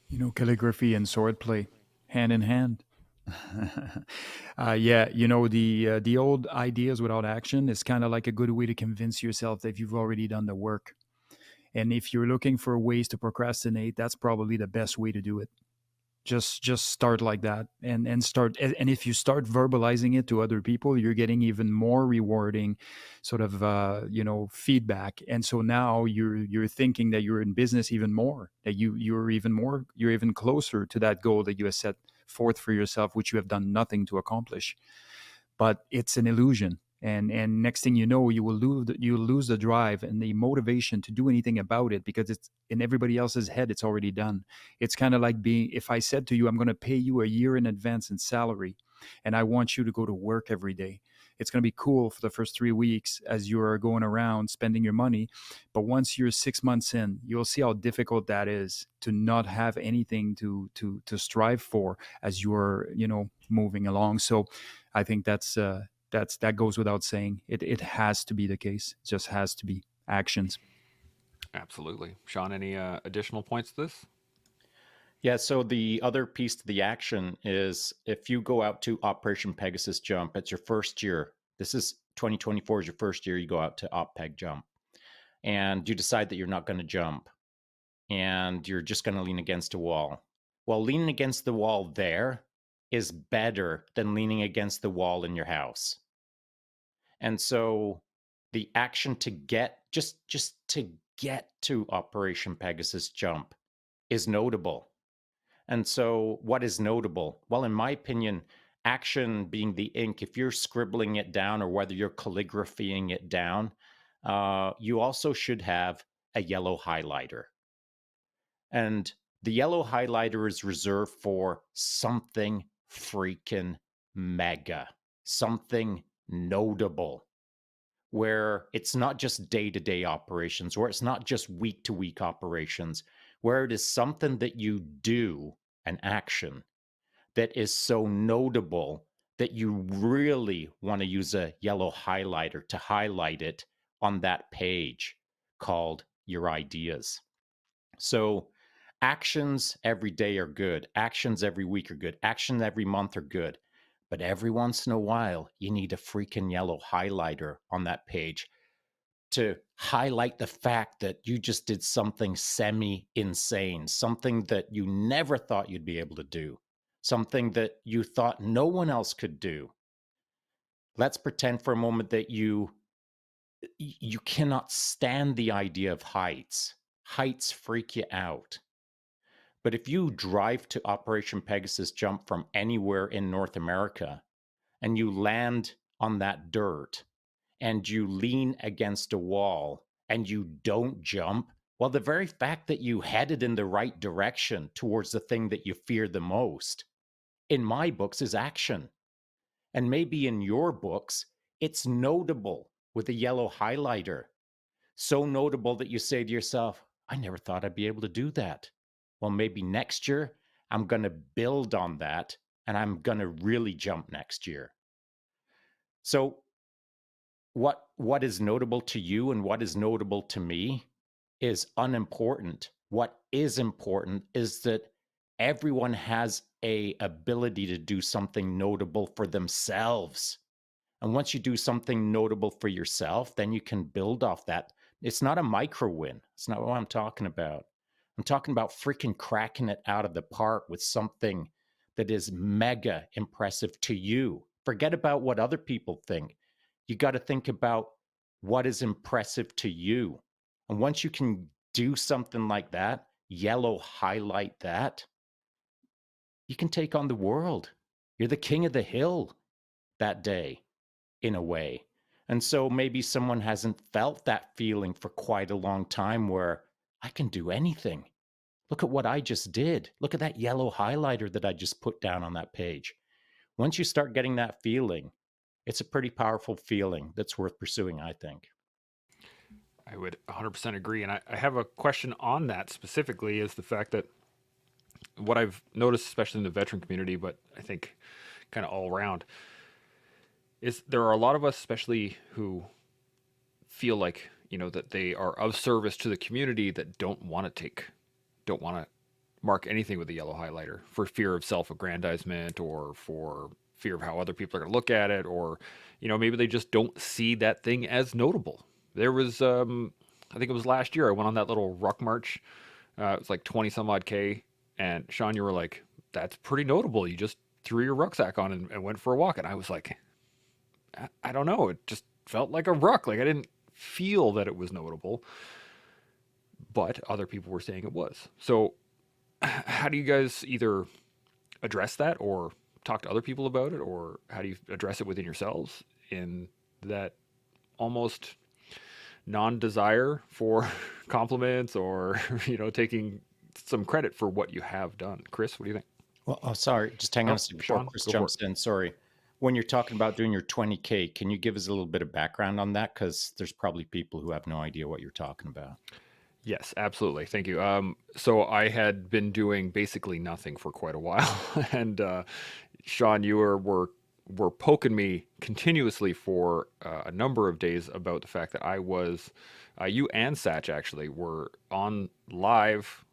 You know, calligraphy and swordplay, hand in hand. Yeah, you know, the old ideas without action is kind of like a good way to convince yourself that you've already done the work. And if you're looking for ways to procrastinate, that's probably the best way to do it. Just start like that, and start, and if you start verbalizing it to other people, you're getting even more rewarding sort of feedback. And so now you're thinking that you're in business even more, that you're even closer to that goal that you have set forth for yourself, which you have done nothing to accomplish. But it's an illusion. And next thing you know, you lose the drive and the motivation to do anything about it, because it's in everybody else's head. It's already done. It's kind of like being, if I said to you, I'm going to pay you a year in advance in salary, and I want you to go to work every day. It's going to be cool for the first 3 weeks as you're going around spending your money. But once you're 6 months in, you'll see how difficult that is to not have anything to strive for as you're, moving along. So I think that goes without saying. It has to be the case. It just has to be actions. Absolutely. Shaun, any additional points to this? Yeah, so the other piece to the action is if you go out to Operation Pegasus Jump, it's your first year. This is 2024 is your first year you go out to OpPeg Jump. And you decide that you're not going to jump and you're just going to lean against a wall. Well, leaning against the wall there is better than leaning against the wall in your house. And so the action to get just to get to Operation Pegasus Jump is notable. And so what is notable? Well, in my opinion, action being the ink, if you're scribbling it down or whether you're calligraphying it down, you also should have a yellow highlighter. And the yellow highlighter is reserved for something freaking mega, something notable, where it's not just day-to-day operations, where it's not just week-to-week operations, where it is something that you do, an action, that is so notable that you really want to use a yellow highlighter to highlight it on that page called your ideas. So actions every day are good. Actions every week are good. Actions every month are good. But every once in a while, you need a freaking yellow highlighter on that page to highlight the fact that you just did something semi-insane, something that you never thought you'd be able to do, something that you thought no one else could do. Let's pretend for a moment that you cannot stand the idea of heights. Heights freak you out. But if you drive to Operation Pegasus Jump from anywhere in North America and you land on that dirt and you lean against a wall and you don't jump, well, the very fact that you headed in the right direction towards the thing that you fear the most, in my books, is action. And maybe in your books, it's notable with a yellow highlighter. So notable that you say to yourself, I never thought I'd be able to do that. Well, maybe next year I'm going to build on that and I'm going to really jump next year. So what is notable to you and what is notable to me is unimportant. What is important is that everyone has a ability to do something notable for themselves. And once you do something notable for yourself, then you can build off that. It's not a micro win. It's not what I'm talking about. I'm talking about freaking cracking it out of the park with something that is mega impressive to you. Forget about what other people think. You got to think about what is impressive to you. And once you can do something like that, yellow highlight that, you can take on the world. You're the king of the hill that day, in a way. And so maybe someone hasn't felt that feeling for quite a long time where I can do anything. Look at what I just did. Look at that yellow highlighter that I just put down on that page. Once you start getting that feeling, it's a pretty powerful feeling that's worth pursuing, I think. I would 100% agree. And I have a question on that specifically is the fact that what I've noticed, especially in the veteran community, but I think kind of all around, is there are a lot of us, especially who feel like, that they are of service to the community that don't want to mark anything with a yellow highlighter for fear of self-aggrandizement or for fear of how other people are going to look at it, or, maybe they just don't see that thing as notable. There was, I think it was last year, I went on that little ruck march. It was like 20 some odd K. And Shaun, you were like, that's pretty notable. You just threw your rucksack on and went for a walk. And I was like, I don't know. It just felt like a ruck. Like I didn't feel that it was notable, but other people were saying it was. So how do you guys either address that or talk to other people about it, or how do you address it within yourselves in that almost non-desire for compliments or, taking some credit for what you have done? Chris, what do you think? Well, oh, sorry, just hang on a second before Shaun, Chris go for jumps it. in. Sorry. When you're talking about doing your 20K, can you give us a little bit of background on that? Because there's probably people who have no idea what you're talking about. Yes, absolutely. Thank you. So I had been doing basically nothing for quite a while, and Shaun, you were poking me continuously for a number of days about the fact that I was, you and Satch actually were on live.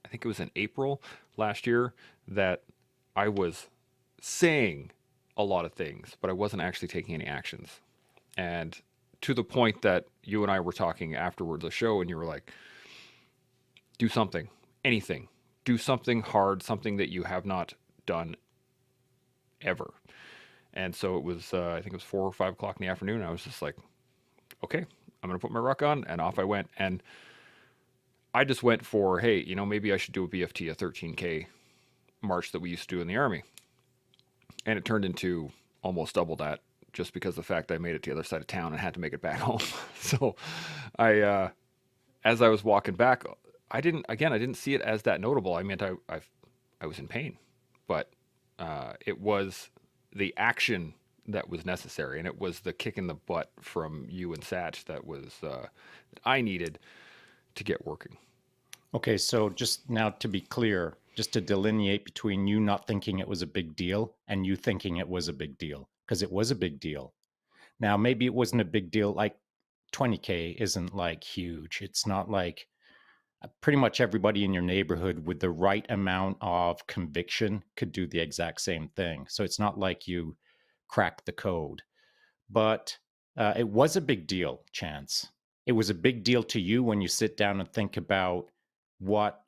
I think it was in April last year that I was saying a lot of things, but I wasn't actually taking any actions. And to the point that you and I were talking afterwards the show, and you were like, do something, anything, do something hard, something that you have not done ever. And so it was, I think it was 4 or 5 o'clock in the afternoon. I was just like, okay, I'm going to put my ruck on, and off I went. And I just went for, hey, maybe I should do a BFT, a 13K march that we used to do in the Army. And it turned into almost double that, just because of the fact that I made it to the other side of town and had to make it back home. So as I was walking back, I didn't see it as that notable. I mean, I was in pain, but it was the action that was necessary, and it was the kick in the butt from you and Satch that I needed to get working. Okay, so just now to be clear, just to delineate between you not thinking it was a big deal and you thinking it was a big deal, because it was a big deal. Now, maybe it wasn't a big deal, like 20K isn't like huge. It's not like pretty much everybody in your neighborhood with the right amount of conviction could do the exact same thing. So it's not like you cracked the code. But it was a big deal, Chance. It was a big deal to you when you sit down and think about what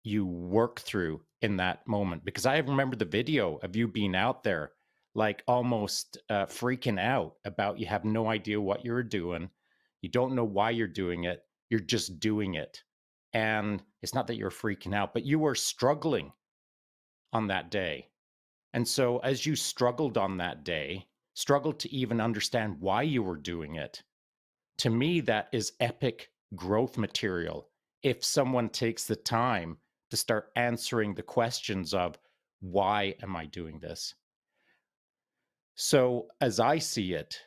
you work through in that moment. Because I remember the video of you being out there, like almost freaking out about you have no idea what you're doing. You don't know why you're doing it. You're just doing it. And it's not that you're freaking out, but you were struggling on that day. And so as you struggled on that day, struggled to even understand why you were doing it, to me, that is epic growth material. If someone takes the time to start answering the questions of, why am I doing this? So as I see it,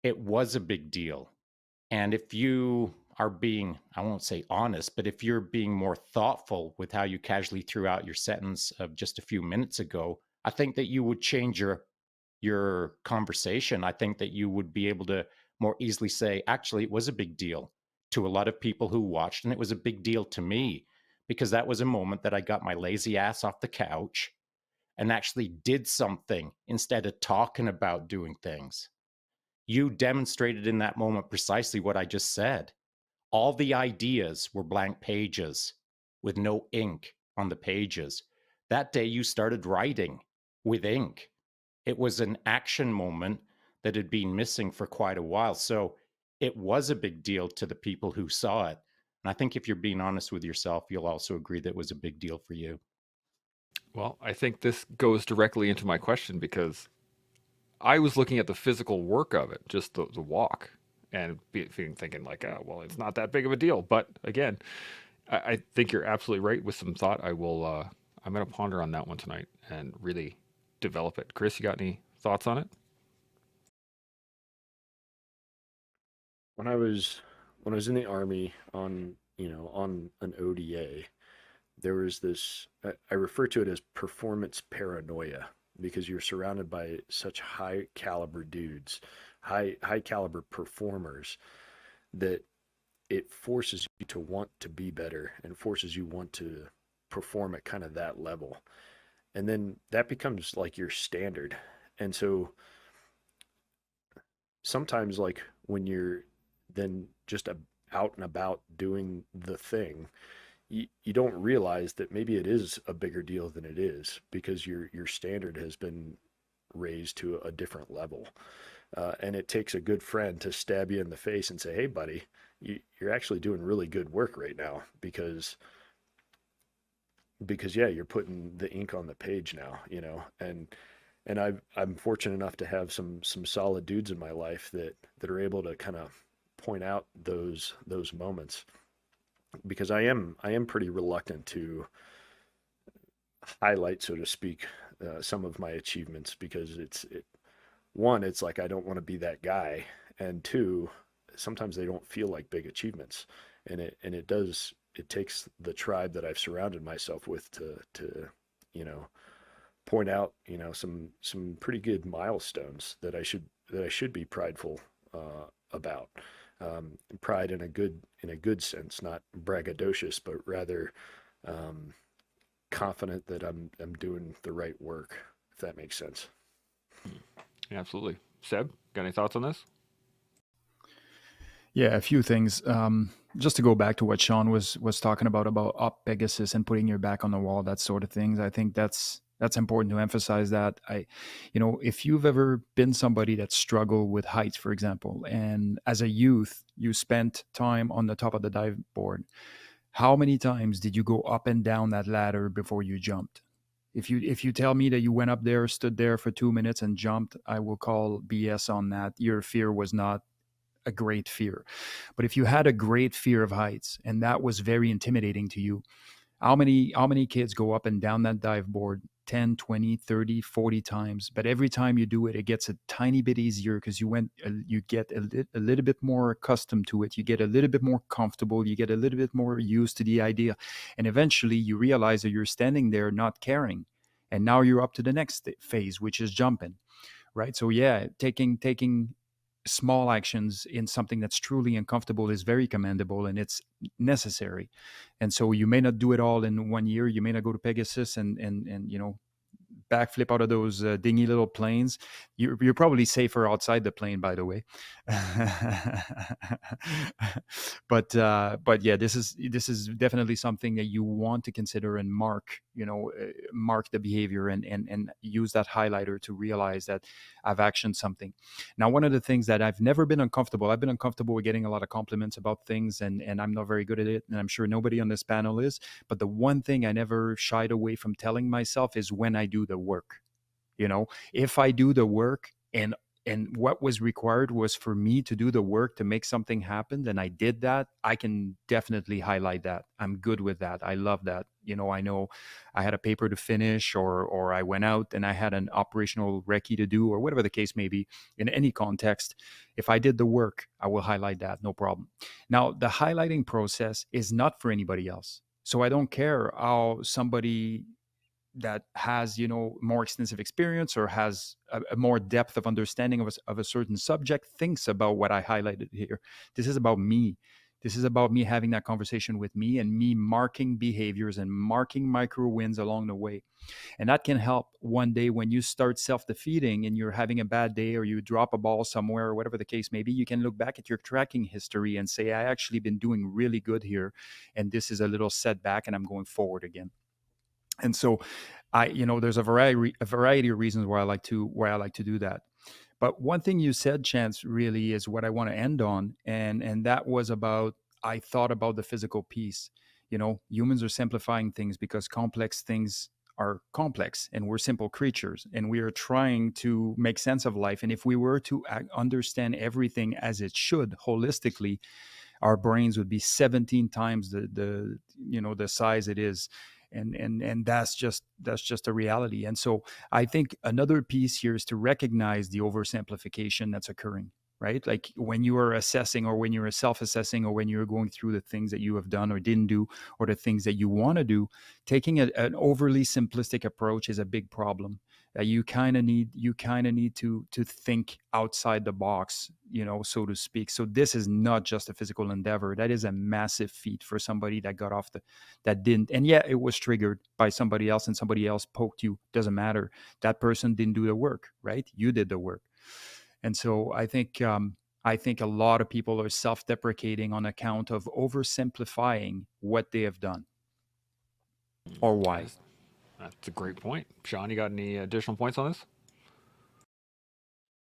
it was a big deal. And if you are being, I won't say honest, but if you're being more thoughtful with how you casually threw out your sentence of just a few minutes ago, I think that you would change your conversation. I think that you would be able to more easily say, actually, it was a big deal to a lot of people who watched, and it was a big deal to me because that was a moment that I got my lazy ass off the couch and actually did something instead of talking about doing things. You demonstrated in that moment precisely what I just said. All the ideas were blank pages with no ink on the pages. That day you started writing with ink. It was an action moment that had been missing for quite a while. So it was a big deal to the people who saw it. And I think if you're being honest with yourself, you'll also agree that it was a big deal for you. Well, I think this goes directly into my question, because I was looking at the physical work of it, just the walk, and thinking like, well, it's not that big of a deal. But again, I think you're absolutely right with some thought. I'm going to ponder on that one tonight and really develop it. Chris, you got any thoughts on it? When I was in the Army on an ODA, there was this, I refer to it as performance paranoia, because you're surrounded by such high caliber dudes, high caliber performers, that it forces you to want to be better and forces you want to perform at kind of that level. And then that becomes like your standard. And so sometimes, like, when you're then just out and about doing the thing, you don't realize that maybe it is a bigger deal than it is, because your standard has been raised to a different level. And it takes a good friend to stab you in the face and say, hey, buddy, you're actually doing really good work right now, because yeah, you're putting the ink on the page now, and I'm fortunate enough to have some solid dudes in my life that are able to kind of point out those moments, because I am pretty reluctant to highlight, so to speak, some of my achievements, because one, it's like I don't want to be that guy, and two, sometimes they don't feel like big achievements, and it takes the tribe that I've surrounded myself with to point out some pretty good milestones that I should be prideful about. Pride in a good sense, not braggadocious, but rather confident that I'm doing the right work, if that makes sense. Yeah, absolutely. Seb, got any thoughts on this? Yeah, a few things. Just to go back to what Shaun was talking about up Pegasus and putting your back on the wall, that sort of things. I think that's That's important to emphasize that. If you've ever been somebody that struggled with heights, for example, and as a youth, you spent time on the top of the dive board, how many times did you go up and down that ladder before you jumped? If you tell me that you went up there, stood there for 2 minutes and jumped, I will call BS on that. Your fear was not a great fear. But if you had a great fear of heights and that was very intimidating to you, how many kids go up and down that dive board 10, 20, 30, 40 times, but every time you do it, it gets a tiny bit easier because you get a little bit more accustomed to it, you get a little bit more comfortable, you get a little bit more used to the idea, and eventually you realize that you're standing there not caring, and now you're up to the next phase, which is jumping, right? So yeah, taking small actions in something that's truly uncomfortable is very commendable, and it's necessary. And so you may not do it all in 1 year. You may not go to Pegasus and backflip out of those dingy little planes. You're probably safer outside the plane, by the way. But yeah, this is definitely something that you want to consider and mark the behavior and use that highlighter to realize that I've actioned something. Now, one of the things that I've never been uncomfortable, I've been uncomfortable with getting a lot of compliments about things, and I'm not very good at it, and I'm sure nobody on this panel is. But the one thing I never shied away from telling myself is when I do the work. If I do the work and what was required was for me to do the work to make something happen, then I did that. I can definitely highlight that. I'm good with that. I love that. I know I had a paper to finish, or I went out and I had an operational recce to do, or whatever the case may be. In any context, if I did the work, I will highlight that, no problem. Now, the highlighting process is not for anybody else. So I don't care how somebody that has more extensive experience or has a more depth of understanding of a certain subject thinks about what I highlighted here. This is about me. This is about me having that conversation with me and me marking behaviors and marking micro wins along the way. And that can help one day when you start self-defeating and you're having a bad day, or you drop a ball somewhere, or whatever the case may be. You can look back at your tracking history and say, I actually been doing really good here, and this is a little setback and I'm going forward again. And so there's a variety of reasons why I like to do that. But one thing you said, Chance, really is what I want to end on, and that was about, I thought about the physical piece. Humans are simplifying things because complex things are complex, and we're simple creatures, and we are trying to make sense of life. And if we were to understand everything as it should holistically, our brains would be 17 times the size it is. And that's just a reality. And so I think another piece here is to recognize the oversimplification that's occurring, right? Like when you are assessing, or when you're self-assessing, or when you're going through the things that you have done or didn't do, or the things that you want to do, taking an overly simplistic approach is a big problem. You kind of need to think outside the box, so to speak. So this is not just a physical endeavor. That is a massive feat for somebody that didn't. And yeah, it was triggered by somebody else, and somebody else poked you. Doesn't matter. That person didn't do the work, right? You did the work. And so I think a lot of people are self-deprecating on account of oversimplifying what they have done or why. That's a great point. Shaun, you got any additional points on this?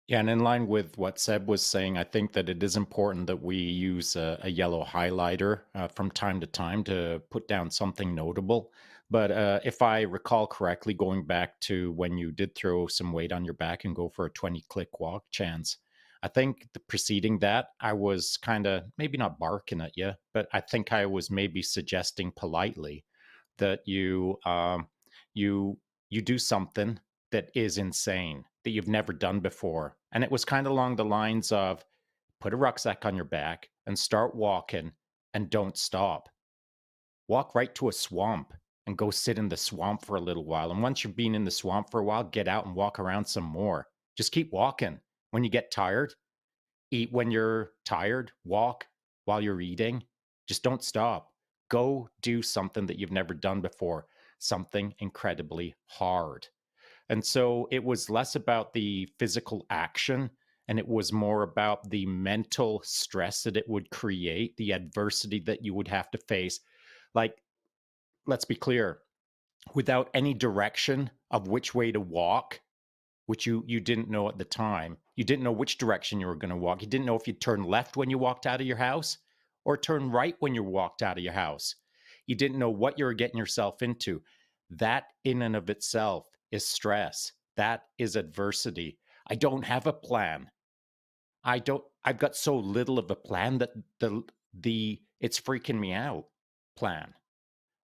Yeah, and in line with what Seb was saying, I think that it is important that we use a yellow highlighter from time to time to put down something notable. But if I recall correctly, going back to when you did throw some weight on your back and go for a 20-click walk, Chance, I think the preceding that, I was kind of maybe not barking at you, but I think I was maybe suggesting politely that you do something that is insane, that you've never done before. And it was kind of along the lines of put a rucksack on your back and start walking and don't stop. Walk right to a swamp and go sit in the swamp for a little while. And once you've been in the swamp for a while, get out and walk around some more. Just keep walking. When you get tired, eat when you're tired, walk while you're eating. Just don't stop. Go do something that you've never done before, something incredibly hard. And so it was less about the physical action, and it was more about the mental stress that it would create, the adversity that you would have to face. Like, let's be clear, without any direction of which way to walk, which you didn't know at the time. You didn't know which direction you were going to walk. You didn't know if you'd turn left when you walked out of your house or turn right when you walked out of your house. You didn't know what you were getting yourself into. That in and of itself is stress. That is adversity. I don't have a plan. I've got so little of a plan that the it's freaking me out plan.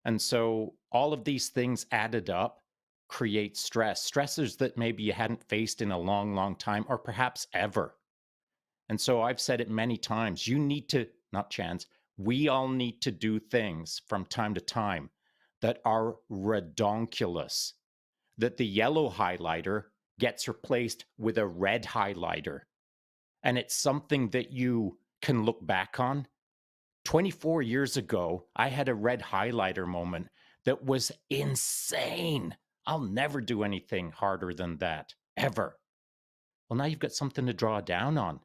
And so all of these things added up create stress, stressors that maybe you hadn't faced in a long, long time or perhaps ever. And so I've said it many times, you need to, not chance, we all need to do things from time to time that are redonkulous, that the yellow highlighter gets replaced with a red highlighter. And it's something that you can look back on. 24 years ago, I had a red highlighter moment that was insane. I'll never do anything harder than that, ever. Well, now you've got something to draw down on.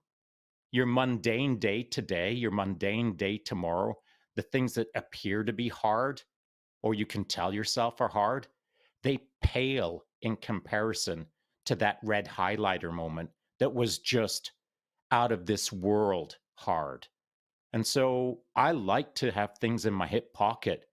Your mundane day today, your mundane day tomorrow, the things that appear to be hard, or you can tell yourself are hard, they pale in comparison to that red highlighter moment that was just out of this world hard. And so I like to have things in my hip pocket,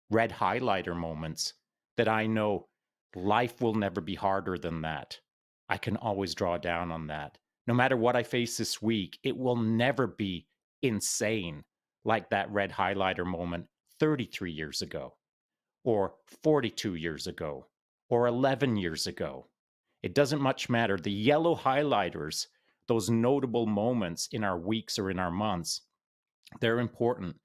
red highlighter moments that I know life will never be harder than that. I can always draw down on that. No matter what I face this week, it will never be insane like that red highlighter moment 33 years ago, or 42 years ago, or 11 years ago. It doesn't much matter. The yellow highlighters, those notable moments in our weeks or in our months, they're important.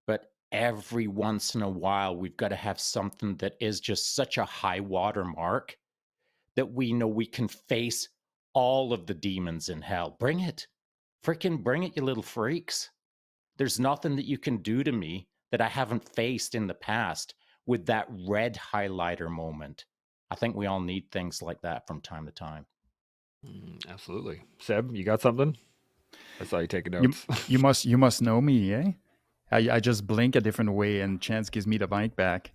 But every once in a while, we've got to have something that is just such a high water mark that we know we can face all of the demons in hell. Bring it. Freaking bring it, you little freaks. There's nothing that you can do to me that I haven't faced in the past with that red highlighter moment. I think we all need things like that from time to time. Absolutely. Seb, you got something? I saw you taking You notes. you must know me, eh? I just blink a different way, and Chance gives me the mic back.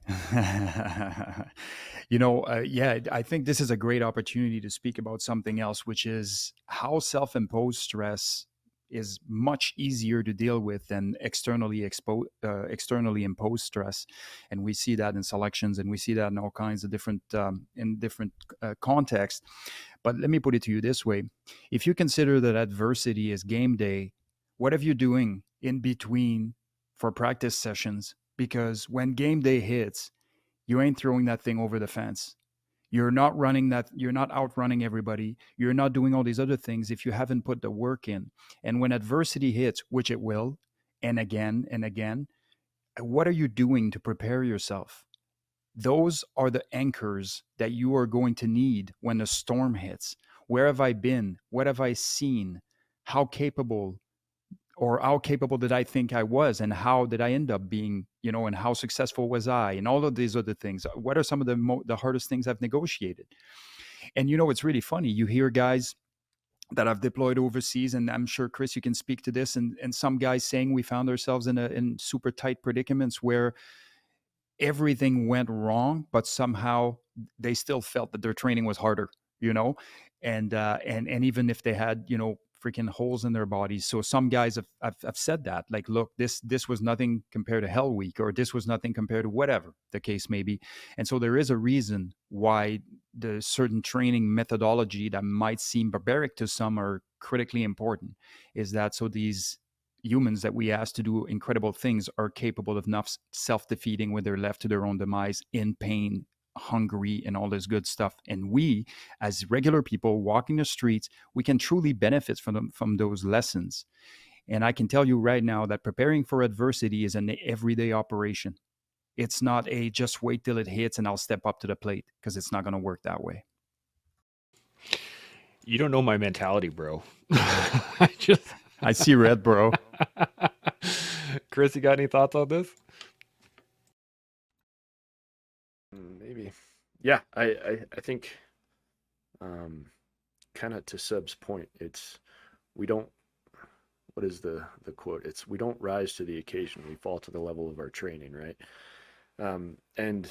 Yeah, I think this is a great opportunity to speak about something else, which is how self-imposed stress is much easier to deal with than externally imposed stress, and we see that in selections, and we see that in all kinds of different contexts. But let me put it to you this way: if you consider that adversity is game day, what are you doing in between for practice sessions? Because when game day hits, you ain't throwing that thing over the fence. You're not running that, you're not outrunning everybody. You're not doing all these other things if you haven't put the work in. And when adversity hits, which it will, and again, what are you doing to prepare yourself? Those are the anchors that you are going to need when the storm hits. Where have I been? What have I seen? How capable or how capable did I think I was, and how did I end up being, and how successful was I, and all of these other things. What are some of the hardest things I've negotiated? And it's really funny. You hear guys that I've deployed overseas, and I'm sure Chris, you can speak to this, and some guys saying we found ourselves in super tight predicaments where everything went wrong, but somehow they still felt that their training was harder, and even if they had, freaking holes in their bodies. So some guys have said that, like, look, this was nothing compared to Hell Week, or this was nothing compared to whatever the case may be. And so there is a reason why the certain training methodology that might seem barbaric to some are critically important, is that so these humans that we ask to do incredible things are capable of not self-defeating when they're left to their own demise, in pain, hungry, and all this good stuff. And we, as regular people walking the streets, we can truly benefit from those lessons. And I can tell you right now that preparing for adversity is an everyday operation. It's not a just wait till it hits and I'll step up to the plate, because it's not going to work that way. You don't know my mentality, bro. I see red, bro. Chris, you got any thoughts on this? Maybe. Yeah, I think kind of to Seb's point, it's we don't, what is the quote? It's we don't rise to the occasion, we fall to the level of our training, right? And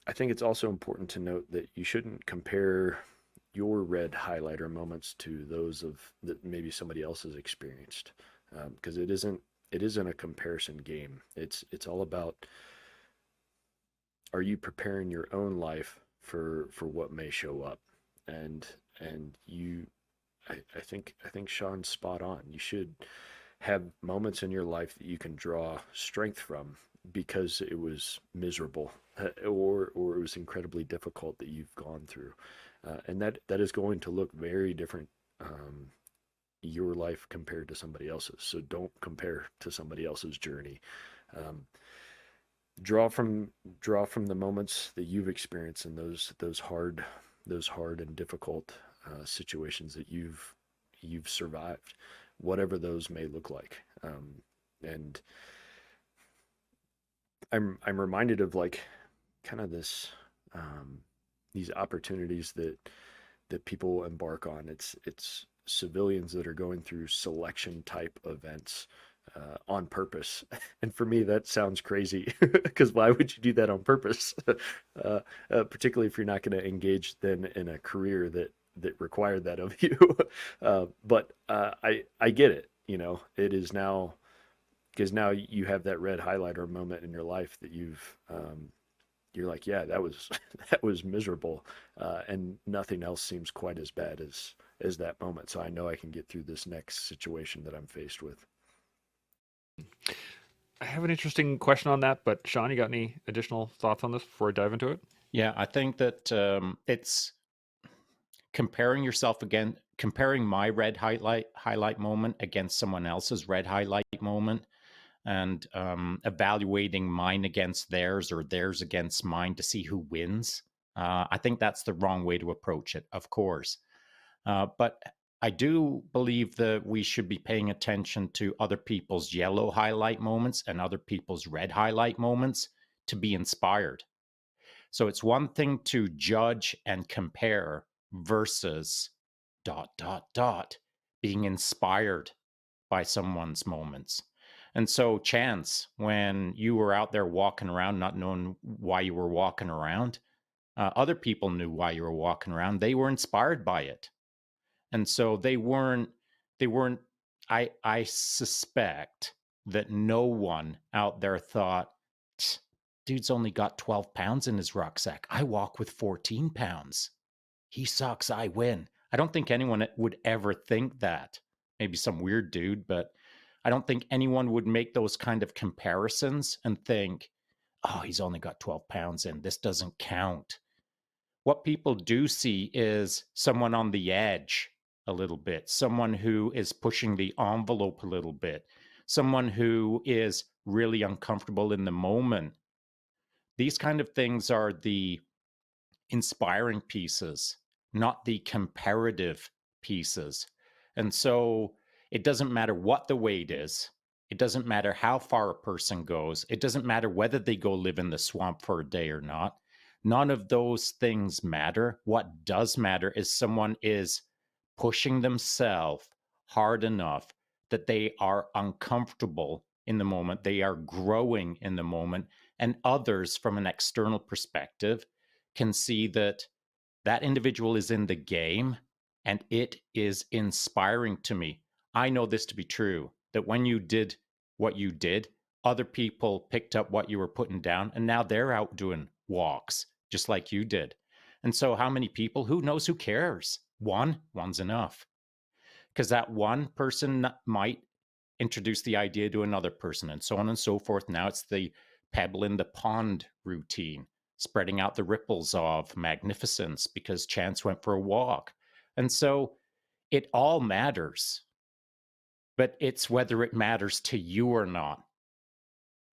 I think it's also important to note that you shouldn't compare your red highlighter moments to those of that maybe somebody else has experienced, because it isn't a comparison game. It's all about, are you preparing your own life for what may show up, and you I think Sean's spot on. You should have moments in your life that you can draw strength from because it was miserable, or it was incredibly difficult that you've gone through, and that is going to look very different, your life compared to somebody else's. So don't compare to somebody else's journey. Um, draw from the moments that you've experienced in those hard and difficult situations that you've survived, whatever those may look like. And I'm reminded of, like, kind of these opportunities that people embark on. It's civilians that are going through selection type events on purpose. And for me, that sounds crazy, because why would you do that on purpose? Particularly if you're not going to engage then in a career that required that of you. But I get it. It is now, because now you have that red highlighter moment in your life that you're like, yeah, that was that was miserable, and nothing else seems quite as bad as that moment. So I know I can get through this next situation that I'm faced with. I have an interesting question on that, but Shaun, you got any additional thoughts on this before I dive into it? Yeah, I think that it's comparing my red highlight moment against someone else's red highlight moment, and evaluating mine against theirs or theirs against mine to see who wins. I think that's the wrong way to approach it, of course. But I do believe that we should be paying attention to other people's yellow highlight moments and other people's red highlight moments to be inspired. So it's one thing to judge and compare versus being inspired by someone's moments. And so, Chance, when you were out there walking around, not knowing why you were walking around, other people knew why you were walking around. They were inspired by it. And so they weren't, I suspect that no one out there thought, dude's only got 12 pounds in his rucksack. I walk with 14 pounds. He sucks. I win. I don't think anyone would ever think that. Maybe some weird dude, but I don't think anyone would make those kind of comparisons and think, oh, he's only got 12 pounds in. This doesn't count. What people do see is someone on the edge a little bit, someone who is pushing the envelope a little bit, someone who is really uncomfortable in the moment. These kind of things are the inspiring pieces, not the comparative pieces. And so it doesn't matter what the weight is. It doesn't matter how far a person goes. It doesn't matter whether they go live in the swamp for a day or not. None of those things matter. What does matter is someone is pushing themselves hard enough that they are uncomfortable in the moment. They are growing in the moment. And others, from an external perspective, can see that that individual is in the game, and it is inspiring to me. I know this to be true, that when you did what you did, other people picked up what you were putting down, and now they're out doing walks just like you did. And so, how many people? Who knows? Who cares? One's enough. Because that one person might introduce the idea to another person, and so on and so forth. Now it's the pebble in the pond routine, spreading out the ripples of magnificence because Chance went for a walk. And so it all matters, but it's whether it matters to you or not.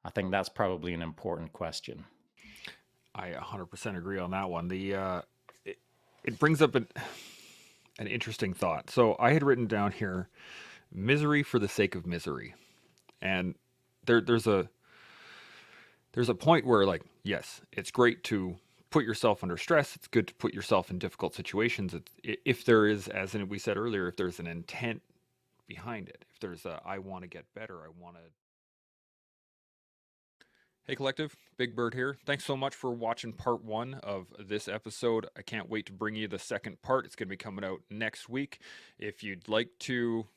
I think that's probably an important question. I 100% agree on that one. It brings up an interesting thought. So I had written down here, misery for the sake of misery, and there's a point where, like, yes, it's great to put yourself under stress. It's good to put yourself in difficult situations. If there is, as we said earlier, if there's an intent behind it, if there's I want to get better, I want to Hey Collective, Big Bird here. Thanks so much for watching part 1 of this episode. I can't wait to bring you the second part. It's going to be coming out next week. If you'd like to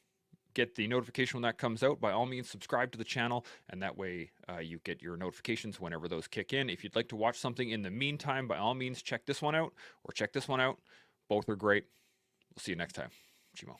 get the notification when that comes out, by all means subscribe to the channel, and that way you get your notifications whenever those kick in. If you'd like to watch something in the meantime, by all means check this one out or check this one out. Both are great. We'll see you next time. Chimo.